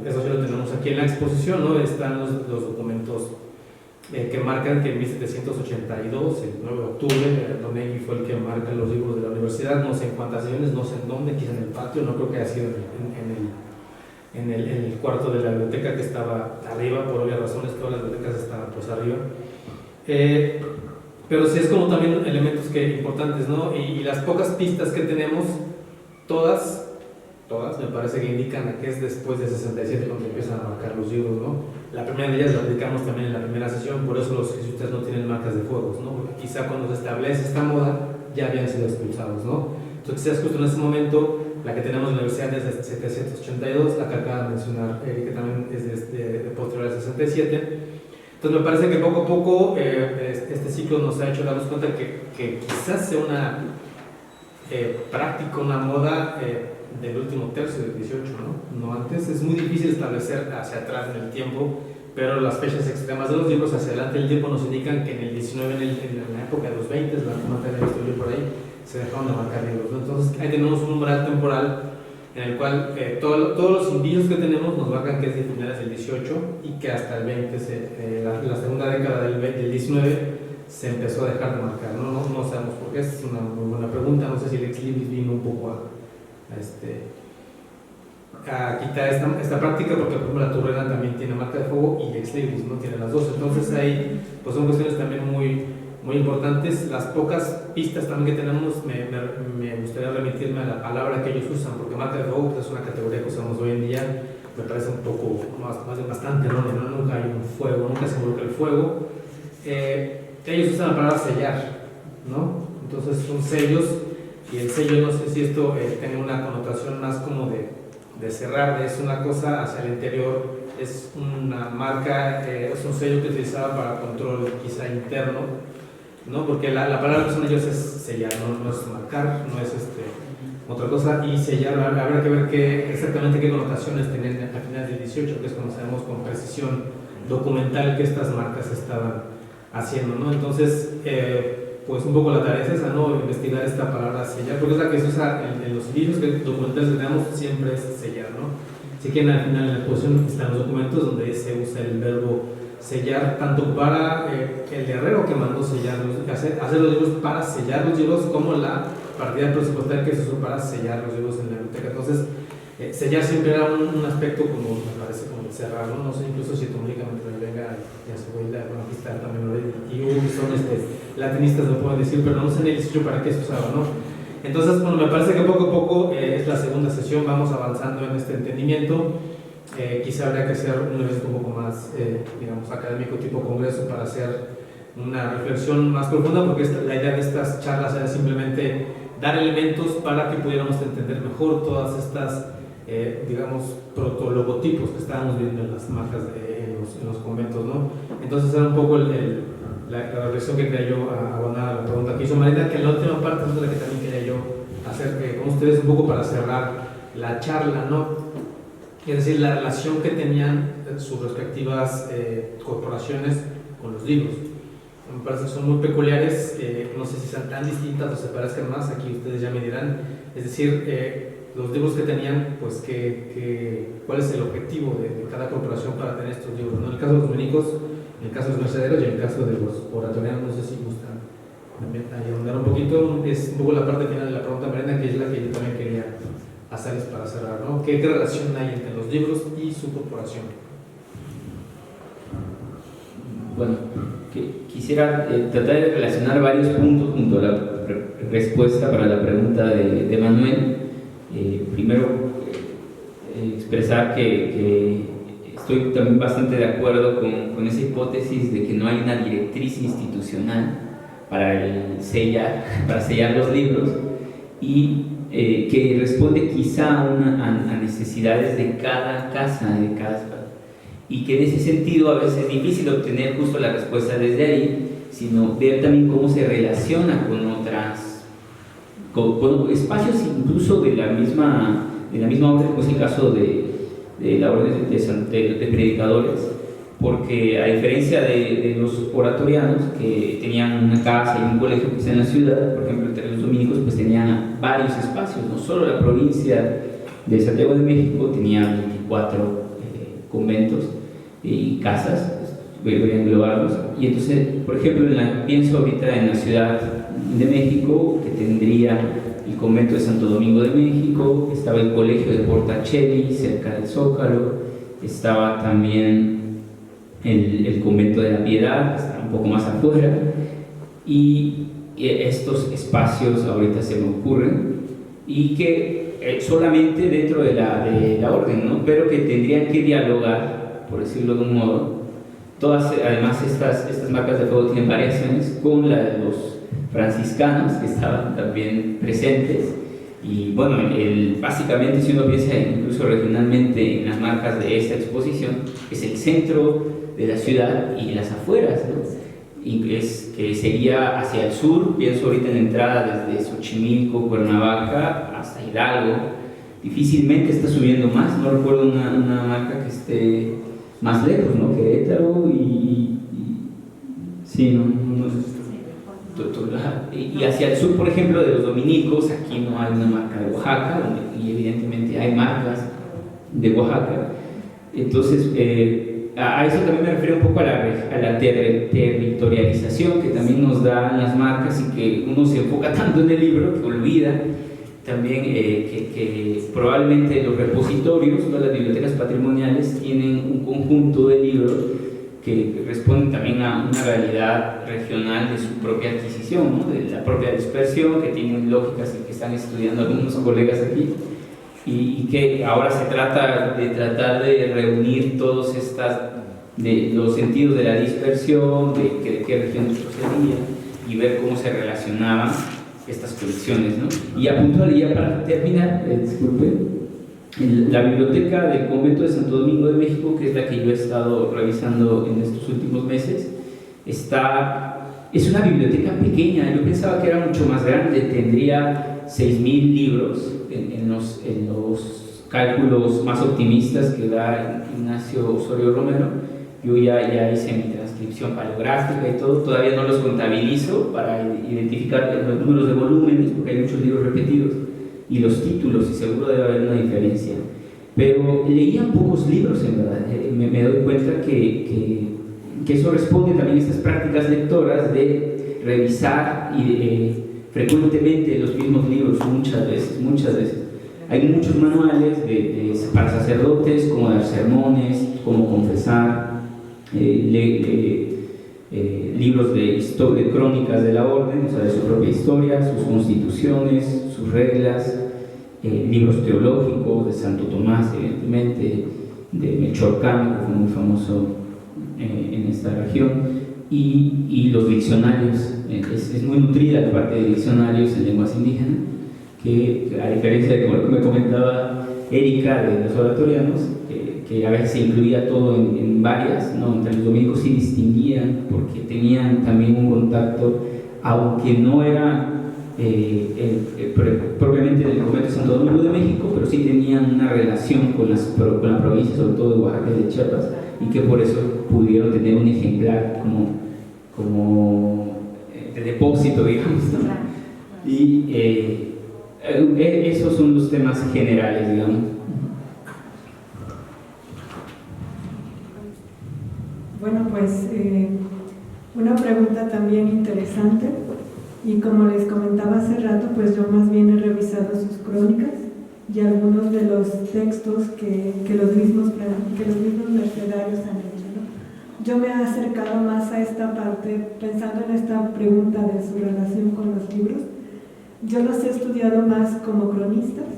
eso sí lo tenemos aquí en la exposición, ¿no? Están los documentos que marcan que en 1782, el 9 de octubre, Donegui fue el que marca los libros de la universidad, no sé en cuántas sesiones, no sé en dónde, quizá en el patio, no creo que haya sido en el cuarto de la biblioteca, que estaba arriba, por obvias razones, todas las bibliotecas estaban pues arriba. Pero sí es como también elementos importantes, ¿no? Y las pocas pistas que tenemos, todas me parece que indican a que es después de 67 cuando empiezan a marcar los libros, ¿no? La primera de ellas la aplicamos también en la primera sesión, por eso los jesuitas no tienen marcas de fuegos, ¿no? Porque quizá cuando se establece esta moda ya habían sido expulsados, ¿no? Entonces quizás justo en ese momento la que tenemos en la universidad es de 782, la que acaba de mencionar que también es de posterior al 67. Entonces me parece que poco a poco este ciclo nos ha hecho darnos cuenta que quizás sea una práctica, una moda del último tercio del 18, no antes. Es muy difícil establecer hacia atrás en el tiempo, pero las fechas extremas de los libros hacia adelante del tiempo nos indican que en el 19, en la época de los 20, la materia que estoy por ahí, se dejaron de marcar libros, ¿no? Entonces ahí tenemos un umbral temporal en el cual todos los indicios que tenemos nos marcan que es de finales del 18 y que hasta el 20, la segunda década del 19, se empezó a dejar de marcar. No sabemos por qué, es una muy buena pregunta. No sé si el ex libris vino un poco a quitar esta práctica, porque por ejemplo la turrena también tiene marca de fuego y ex libris no tiene las dos. Entonces ahí pues son cuestiones también muy importantes. Las pocas pistas también que tenemos, me gustaría remitirme a la palabra que ellos usan, porque marca de fuego es una categoría que usamos hoy en día, me parece un poco más de bastante erróneo, ¿no? Nunca hay un fuego, nunca se involucra el fuego. Ellos usan la palabra sellar, ¿no? Entonces son sellos, y el sello, no sé si esto tiene una connotación más como de cerrar, es una cosa hacia el interior, es una marca, es un sello que utilizaba para control quizá interno, ¿no? Porque la palabra que usan ellos es sellar, no es marcar, no es otra cosa. Y sellar, habrá que ver exactamente qué connotaciones tienen a finales del 18, que es cuando sabemos con precisión documental que estas marcas estaban haciendo, ¿no? Entonces, pues un poco la tarea es esa, ¿no? Investigar esta palabra sellar, porque es la que se usa en los libros documentales que tenemos, siempre es sellar, ¿no? Así que al final en la exposición están los documentos donde se usa el verbo sellar, tanto para el herrero que mandó sellar, hacer los libros para sellar los libros, como la partida presupuestaria que se usó para sellar los libros en la biblioteca. Entonces, sellar siempre era un aspecto como, me parece, como cerrar, ¿no? No sé incluso si etimológicamente venga y a su vuelta una pista también, y son latinistas, lo pueden decir, pero no sé en el 18 para qué se usaba, ¿no? Entonces, bueno, me parece que poco a poco es la segunda sesión, vamos avanzando en este entendimiento. Quizá habría que hacer un evento un poco más, digamos, académico, tipo congreso, para hacer una reflexión más profunda, porque la idea de estas charlas era simplemente dar elementos para que pudiéramos entender mejor todas estas, digamos, protologotipos que estábamos viendo en las marcas en los conventos, ¿no? Entonces era un poco la reflexión que quería yo abonar a la pregunta que hizo Marina, que en la última parte es la que también quería yo hacer con ustedes un poco para cerrar la charla, ¿no? Es decir, la relación que tenían sus respectivas corporaciones con los libros. Me parece que son muy peculiares, no sé si sean tan distintas o se parezcan más, aquí ustedes ya me dirán. Es decir, los libros que tenían, pues cuál es el objetivo de cada corporación para tener estos libros, ¿no? En el caso de los dominicos, en el caso de los mercaderos y en el caso de los oratorianos, no sé si gustan también ahondar un poquito. Es un poco la parte final de la pregunta, Marina, que es la que yo también quería hacerles para cerrar, ¿no? ¿Qué relación hay entre los libros y su corporación? Bueno, quisiera tratar de relacionar varios puntos junto a la respuesta para la pregunta de Manuel. Primero, expresar que estoy también bastante de acuerdo con esa hipótesis de que no hay una directriz institucional para sellar los libros, y que responde quizá a necesidades de cada casa, y que en ese sentido a veces es difícil obtener justo la respuesta desde ahí, sino ver también cómo se relaciona con otras, con espacios incluso de la misma orden, como es el caso de la orden de predicadores, porque a diferencia de los oratorianos, que tenían una casa y un colegio que está en la ciudad, por ejemplo, entre los dominicos pues tenían varios espacios, no solo la provincia de Santiago de México tenía 24 conventos y casas, voy a englobarlos, y entonces, por ejemplo, pienso ahorita en la Ciudad de México, que tendría el convento de Santo Domingo de México, estaba el colegio de Portacelli cerca del Zócalo, estaba también el convento de la Piedad, que está un poco más afuera, y estos espacios ahorita se me ocurren, y que solamente dentro de la orden, ¿no? Pero que tendrían que dialogar, por decirlo de un modo. Además, estas marcas de fuego tienen variaciones con la de los franciscanos, que estaban también presentes, Y bueno, básicamente, si uno piensa incluso regionalmente en las marcas de esta exposición, es el centro de la ciudad y las afueras, ¿no? Y que sería hacia el sur, pienso ahorita en la entrada desde Xochimilco, Cuernavaca hasta Hidalgo. Difícilmente está subiendo más, no recuerdo una marca que esté más lejos, ¿no? Querétaro sí, no y hacia el sur, por ejemplo, de los dominicos, aquí no hay una marca de Oaxaca, y evidentemente hay marcas de Oaxaca. Entonces, a eso también me refiero un poco a la territorialización que también nos dan las marcas, y que uno se enfoca tanto en el libro que olvida también que probablemente los repositorios, ¿no? Las bibliotecas patrimoniales tienen un conjunto de libros que responden también a una realidad regional de su propia adquisición, ¿no? De la propia dispersión, que tienen lógicas que están estudiando algunos colegas aquí, y que ahora se trata de reunir todos los sentidos de la dispersión, de qué regiones procedían, y ver cómo se relacionaban estas colecciones, ¿no? Y ya para terminar, disculpen, la biblioteca del Convento de Santo Domingo de México, que es la que yo he estado revisando en estos últimos meses, es una biblioteca pequeña. Yo pensaba que era mucho más grande, tendría 6.000 libros en los cálculos más optimistas que da Ignacio Osorio Romero. Yo ya hice mi transcripción paleográfica y todo, todavía no los contabilizo para identificar los números de volúmenes, porque hay muchos libros repetidos, y los títulos, y seguro debe haber una diferencia. Pero leían pocos libros, en verdad. Me doy cuenta que eso responde también a estas prácticas lectoras de revisar frecuentemente los mismos libros, muchas veces. Hay muchos manuales para sacerdotes, cómo dar sermones, cómo confesar, libros de crónicas de la orden, o sea, de su propia historia, sus constituciones, sus reglas, libros teológicos de Santo Tomás, evidentemente, de Melchor Cano, que fue muy famoso en esta región, y los diccionarios. Es muy nutrida la parte de diccionarios en lenguas indígenas, que a diferencia de como me comentaba Erika de los oratorianos, que a veces se incluía todo en varias, ¿no? Entre los dominicos sí distinguían, porque tenían también un contacto, aunque no era propiamente del Convento de Santo Domingo de México, pero sí tenían una relación con la provincia, sobre todo de Oaxaca y de Chiapas, y que por eso pudieron tener un ejemplar como de depósito, digamos, ¿no? Y esos son los temas generales, digamos. Bueno, pues una pregunta también interesante, y como les comentaba hace rato, pues yo más bien he revisado sus crónicas y algunos de los textos que los mismos mercedarios han hecho, ¿no? Yo me he acercado más a esta parte, pensando en esta pregunta de su relación con los libros. Yo los he estudiado más como cronistas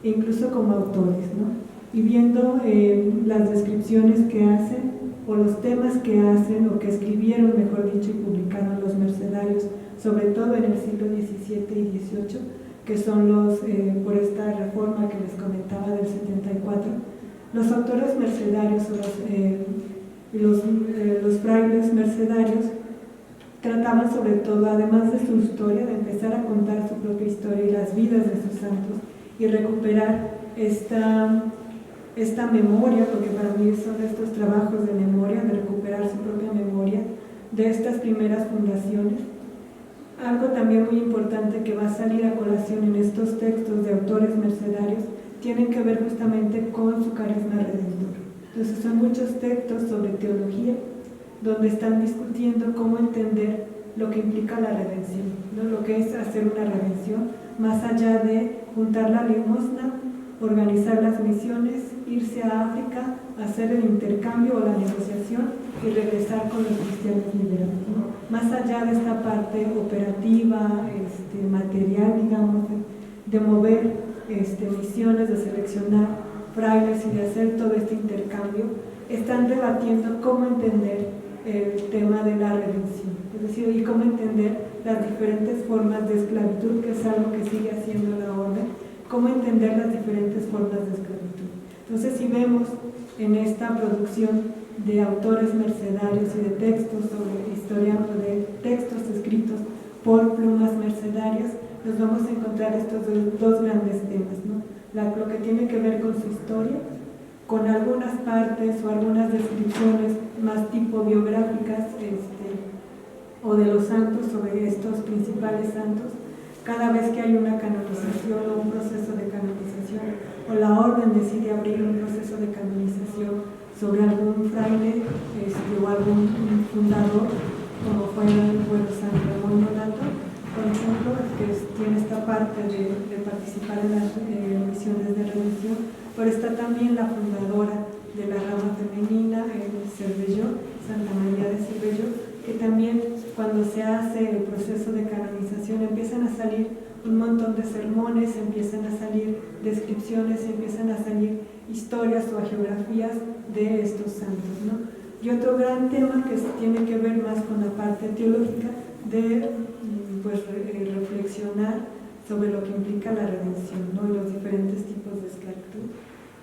e incluso como autores, ¿no? Y viendo las descripciones que hacen, o los temas que hacen o que escribieron, mejor dicho, y publicaron los mercedarios, sobre todo en el siglo XVII y XVIII, que son por esta reforma que les comentaba del 74, los autores mercedarios o los frailes mercedarios trataban sobre todo, además de su historia, de empezar a contar su propia historia y las vidas de sus santos, y recuperar esta memoria, porque para mí son estos trabajos de memoria, de recuperar su propia memoria de estas primeras fundaciones. Algo también muy importante que va a salir a colación en estos textos de autores mercedarios tienen que ver justamente con su carisma redentor. Entonces son muchos textos sobre teología donde están discutiendo cómo entender lo que implica la redención, ¿no? Lo que es hacer una redención, más allá de juntar la limosna, organizar las misiones, irse a África, hacer el intercambio o la negociación y regresar con los cristianos liberados, ¿no? Más allá de esta parte operativa, material, digamos, de mover misiones, de seleccionar frailes y de hacer todo este intercambio, están debatiendo cómo entender el tema de la redención, es decir, y cómo entender las diferentes formas de esclavitud, que es algo que sigue haciendo la orden, cómo entender las diferentes formas de esclavitud. Entonces, si vemos en esta producción de autores mercedarios y de textos de textos escritos por plumas mercedarias, nos vamos a encontrar estos dos grandes temas, ¿no? Lo que tiene que ver con su historia, con algunas partes o algunas descripciones más tipo biográficas o de los santos, sobre estos principales santos, cada vez que hay una canonización o un proceso de canonización, o la orden decide abrir un proceso de canonización sobre algún fraile o algún fundador, como fue San Ramón Nonato, por ejemplo, que tiene esta parte de participar en las misiones de redención, pero está también la fundadora de la rama femenina, Cervelló, Santa María de Cervelló, que también cuando se hace el proceso de canonización empiezan a salir un montón de sermones, empiezan a salir descripciones, empiezan a salir historias o geografías de estos santos, ¿no? Y otro gran tema que tiene que ver más con la parte teológica de reflexionar sobre lo que implica la redención, ¿no? Y los diferentes tipos de esclavitud,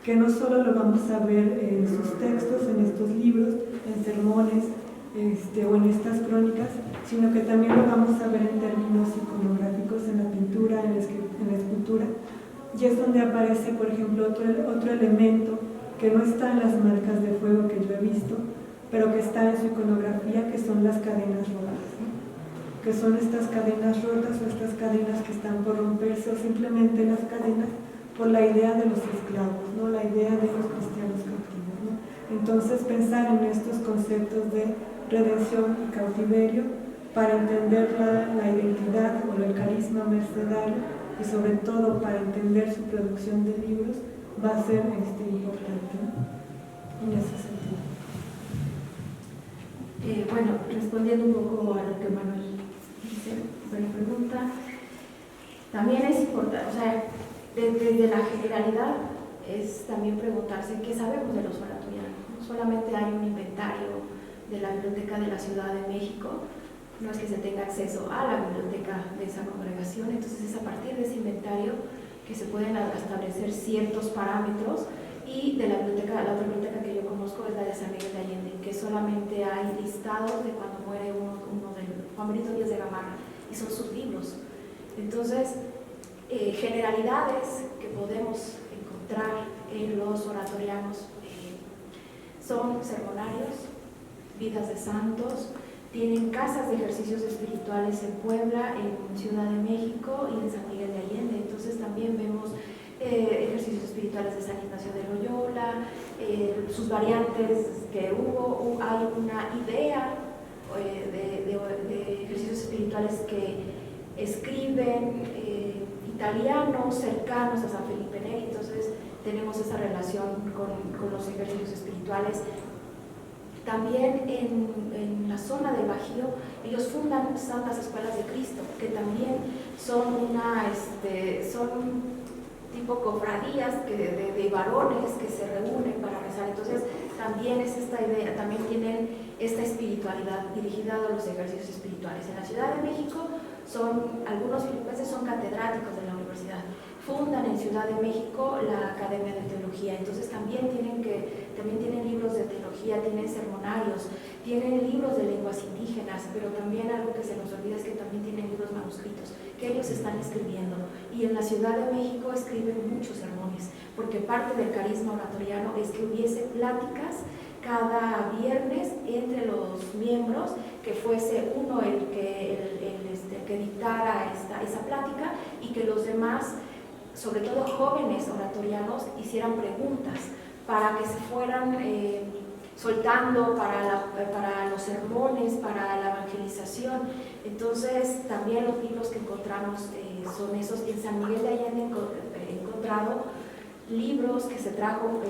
que no solo lo vamos a ver en sus textos, en estos libros, en sermones o en estas crónicas, sino que también lo vamos a ver en términos iconográficos, en la pintura, en la escultura. Y es donde aparece, por ejemplo, otro elemento que no está en las marcas de fuego que yo he visto, pero que está en su iconografía, que son las cadenas rotas, ¿no? Que son estas cadenas rotas o estas cadenas que están por romperse, o simplemente las cadenas por la idea de los esclavos, ¿no? La idea de los cristianos cautivos, ¿no? Entonces, pensar en estos conceptos de redención y cautiverio para entender la identidad o el carisma mercedario, y sobre todo para entender su producción de libros, va a ser importante, ¿no? En ese sentido. Bueno, respondiendo un poco a lo que Manuel dice, buena pregunta. También es importante, o sea, desde la generalidad es también preguntarse qué sabemos de los oratorianos. No solamente hay un inventario de la Biblioteca de la Ciudad de México, no es que se tenga acceso a la biblioteca de esa congregación, entonces es a partir de ese inventario que se pueden establecer ciertos parámetros. Y de la otra biblioteca que yo conozco es la de San Miguel de Allende, que solamente hay listados de cuando muere uno de Juan Benito Díaz de Gamarra, y son sus libros. Entonces, generalidades que podemos encontrar en los oratorianos son sermonarios, vidas de santos, tienen casas de ejercicios espirituales en Puebla, en Ciudad de México y en San Miguel de Allende. Entonces también vemos ejercicios espirituales de San Ignacio de Loyola, sus variantes que hay una idea de ejercicios espirituales que escriben italianos cercanos a San Felipe Neri. Entonces tenemos esa relación con los ejercicios espirituales. También en la zona del Bajío, ellos fundan Santas Escuelas de Cristo, que también son son tipo cofradías de varones que se reúnen para rezar. Entonces también es esta idea, también tienen esta espiritualidad dirigida a los ejercicios espirituales. En la Ciudad de México algunos filipenses son catedráticos de la universidad, fundan en Ciudad de México la Academia de Teología. Entonces también tienen libros de teología, tienen sermonarios, tienen libros de lenguas indígenas, pero también algo que se nos olvida es que también tienen libros manuscritos que ellos están escribiendo. Y en la Ciudad de México escriben muchos sermones, porque parte del carisma oratoriano es que hubiese pláticas cada viernes entre los miembros, que fuese uno el que dictara esa plática, y que los demás, sobre todo jóvenes oratorianos, hicieran preguntas para que se fueran soltando para los sermones, para la evangelización. Entonces también los libros que encontramos son esos. En San Miguel de Allende he encontrado libros que se trajo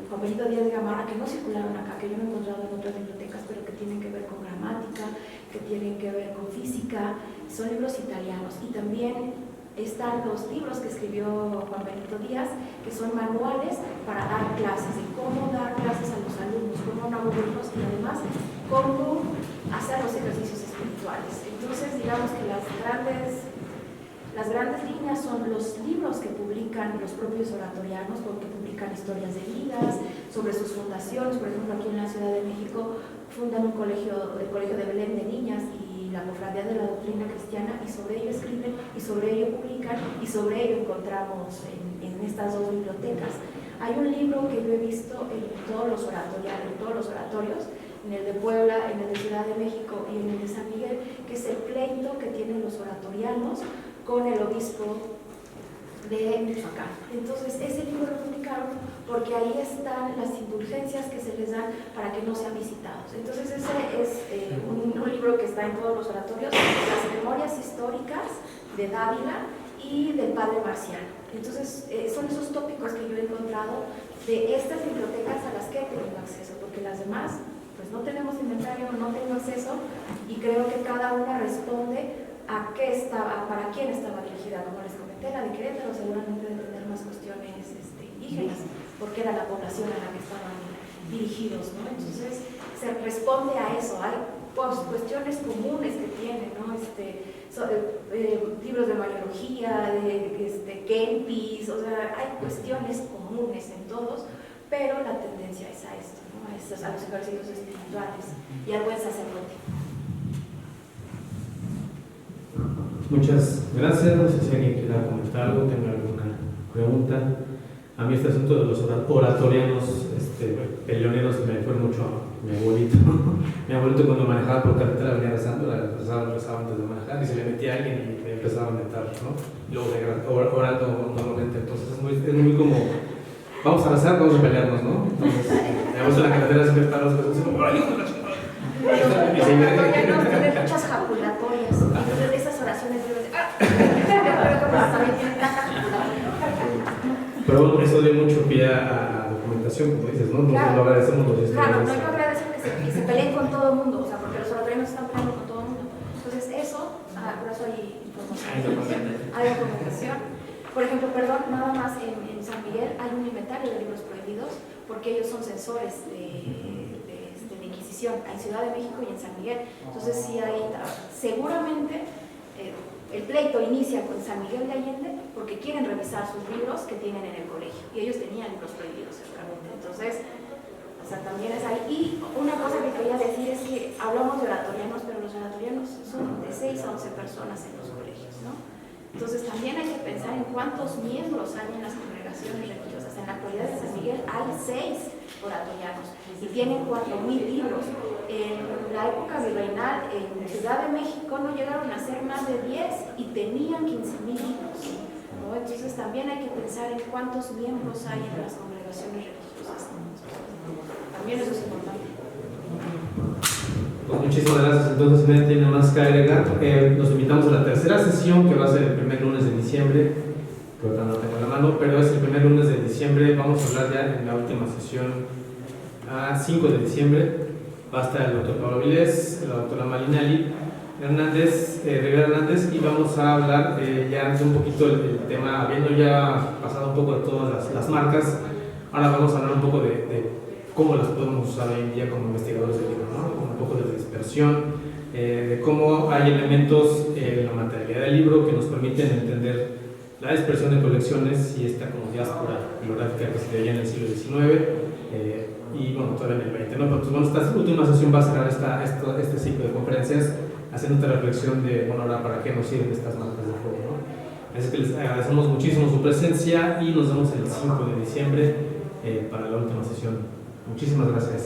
Juan Benito Díaz de Gamarra, que no circularon acá, que yo no he encontrado en otras bibliotecas, pero que tienen que ver con gramática, que tienen que ver con física. Son libros italianos. Y también están los libros que escribió Juan Benito Díaz, que son manuales para dar clases, de cómo dar clases a los alumnos, cómo no aburrirlos, y además cómo hacer los ejercicios espirituales. Entonces, digamos que las grandes líneas son los libros que publican los propios oratorianos, porque publican historias de vidas, sobre sus fundaciones. Por ejemplo, aquí en la Ciudad de México fundan el Colegio de Belén de Niñas y la Cofradía de la Doctrina Cristiana, y sobre ello escriben, y sobre ello publican, y sobre ello encontramos en estas dos bibliotecas. Hay un libro que yo he visto en todos los oratorios, en el de Puebla, en el de Ciudad de México y en el de San Miguel, que es el pleito que tienen los oratorianos con el obispo de Michoacán. Entonces, ese libro lo publicaron porque ahí están las indulgencias que se les dan para que no sean visitados. Entonces, ese es un libro que está en todos los oratorios, las memorias históricas de Dávila y del Padre Marciano. Entonces, son esos tópicos que yo he encontrado de estas bibliotecas a las que he tenido acceso, porque las demás, pues no tenemos inventario, no tengo acceso, y creo que cada una responde a para quién estaba dirigida. Como les comenté, la de Querétaro seguramente debe tener más cuestiones indígenas, porque era la población a la que estaban dirigidos, ¿no? Entonces, se responde a eso. Hay cuestiones comunes que tienen, ¿no? Libros de Mariología, de Kempis, o sea, hay cuestiones comunes en todos, pero la tendencia es a esto, ¿no? A los ejercicios espirituales y al buen sacerdote. Muchas gracias. No sé si alguien quiera comentar algo, tenga alguna pregunta. A mí este asunto de los oratorianos peleoneros me fue mucho a mi abuelito. Mi abuelito, cuando manejaba por carretera, venía rezando, rezaba antes de manejar, y se le metía a alguien y me empezaba a meter, ¿no? Y luego orando normalmente. Entonces es muy como, vamos a rezar, vamos a pelearnos, ¿no? Entonces, mi abuelito en la carretera siempre está los besos, como, ¡ay, hijo de la chingada! Los oratorianos tienen muchas jaculatorias, entonces esas oraciones deben de... también tienen tanta jaculatoria. Pero bueno, eso dio mucho pie a documentación, como dices, ¿no? Nosotros lo agradecemos los historiadores. Claro, no hay que agradecer que se peleen con todo el mundo, o sea, porque los oratorianos están peleando con todo el mundo. Entonces eso, por eso hay información, hay documentación. Por ejemplo, nada más en San Miguel hay un inventario de libros prohibidos, porque ellos son censores de Inquisición, en Ciudad de México y en San Miguel. Entonces sí hay, seguramente el pleito inicia con San Miguel de Allende porque quieren revisar sus libros que tienen en el colegio, y ellos tenían libros prohibidos seguramente. Entonces, o sea, también es ahí. Y una cosa que quería decir es que hablamos de oratorianos, pero los oratorianos son de 6 a 11 personas en los colegios, ¿no? Entonces también hay que pensar en cuántos miembros hay en las congregaciones religiosas. En la actualidad de San Miguel hay 6 oratorianos y tienen 4,000 libros. En la época virreinal, en Ciudad de México no llegaron a ser más de 10 y tenían 15,000 libros, ¿no? Entonces también hay que pensar en cuántos miembros hay en las congregaciones religiosas. También eso es importante. Pues muchísimas gracias. Entonces, si nadie tiene más que agregar, nos invitamos a la tercera sesión, que va a ser el primer lunes de diciembre, que ahorita no tengo la mano, pero es el primer lunes de diciembre. Vamos a hablar ya en la última sesión, a 5 de diciembre. Va a estar el doctor Pablo Vilés, la doctora Malinali Rivera Hernández, y vamos a hablar ya un poquito el tema, habiendo ya pasado un poco de todas las marcas. Ahora vamos a hablar un poco de cómo las podemos usar hoy en día como investigadores del libro, ¿no? Un poco de dispersión, de cómo hay elementos en la materialidad del libro que nos permiten entender la dispersión de colecciones y esta como diáspora bibliográfica que se dio ya en el siglo XIX y bueno, todavía en el XX, ¿no? Pero pues, bueno, esta última sesión va a cerrar este ciclo de conferencias haciendo otra reflexión de, bueno, ahora para qué nos sirven estas marcas de fuego, ¿no? Así que les agradecemos muchísimo su presencia y nos vemos el 5 de diciembre para la última sesión. Muchísimas gracias.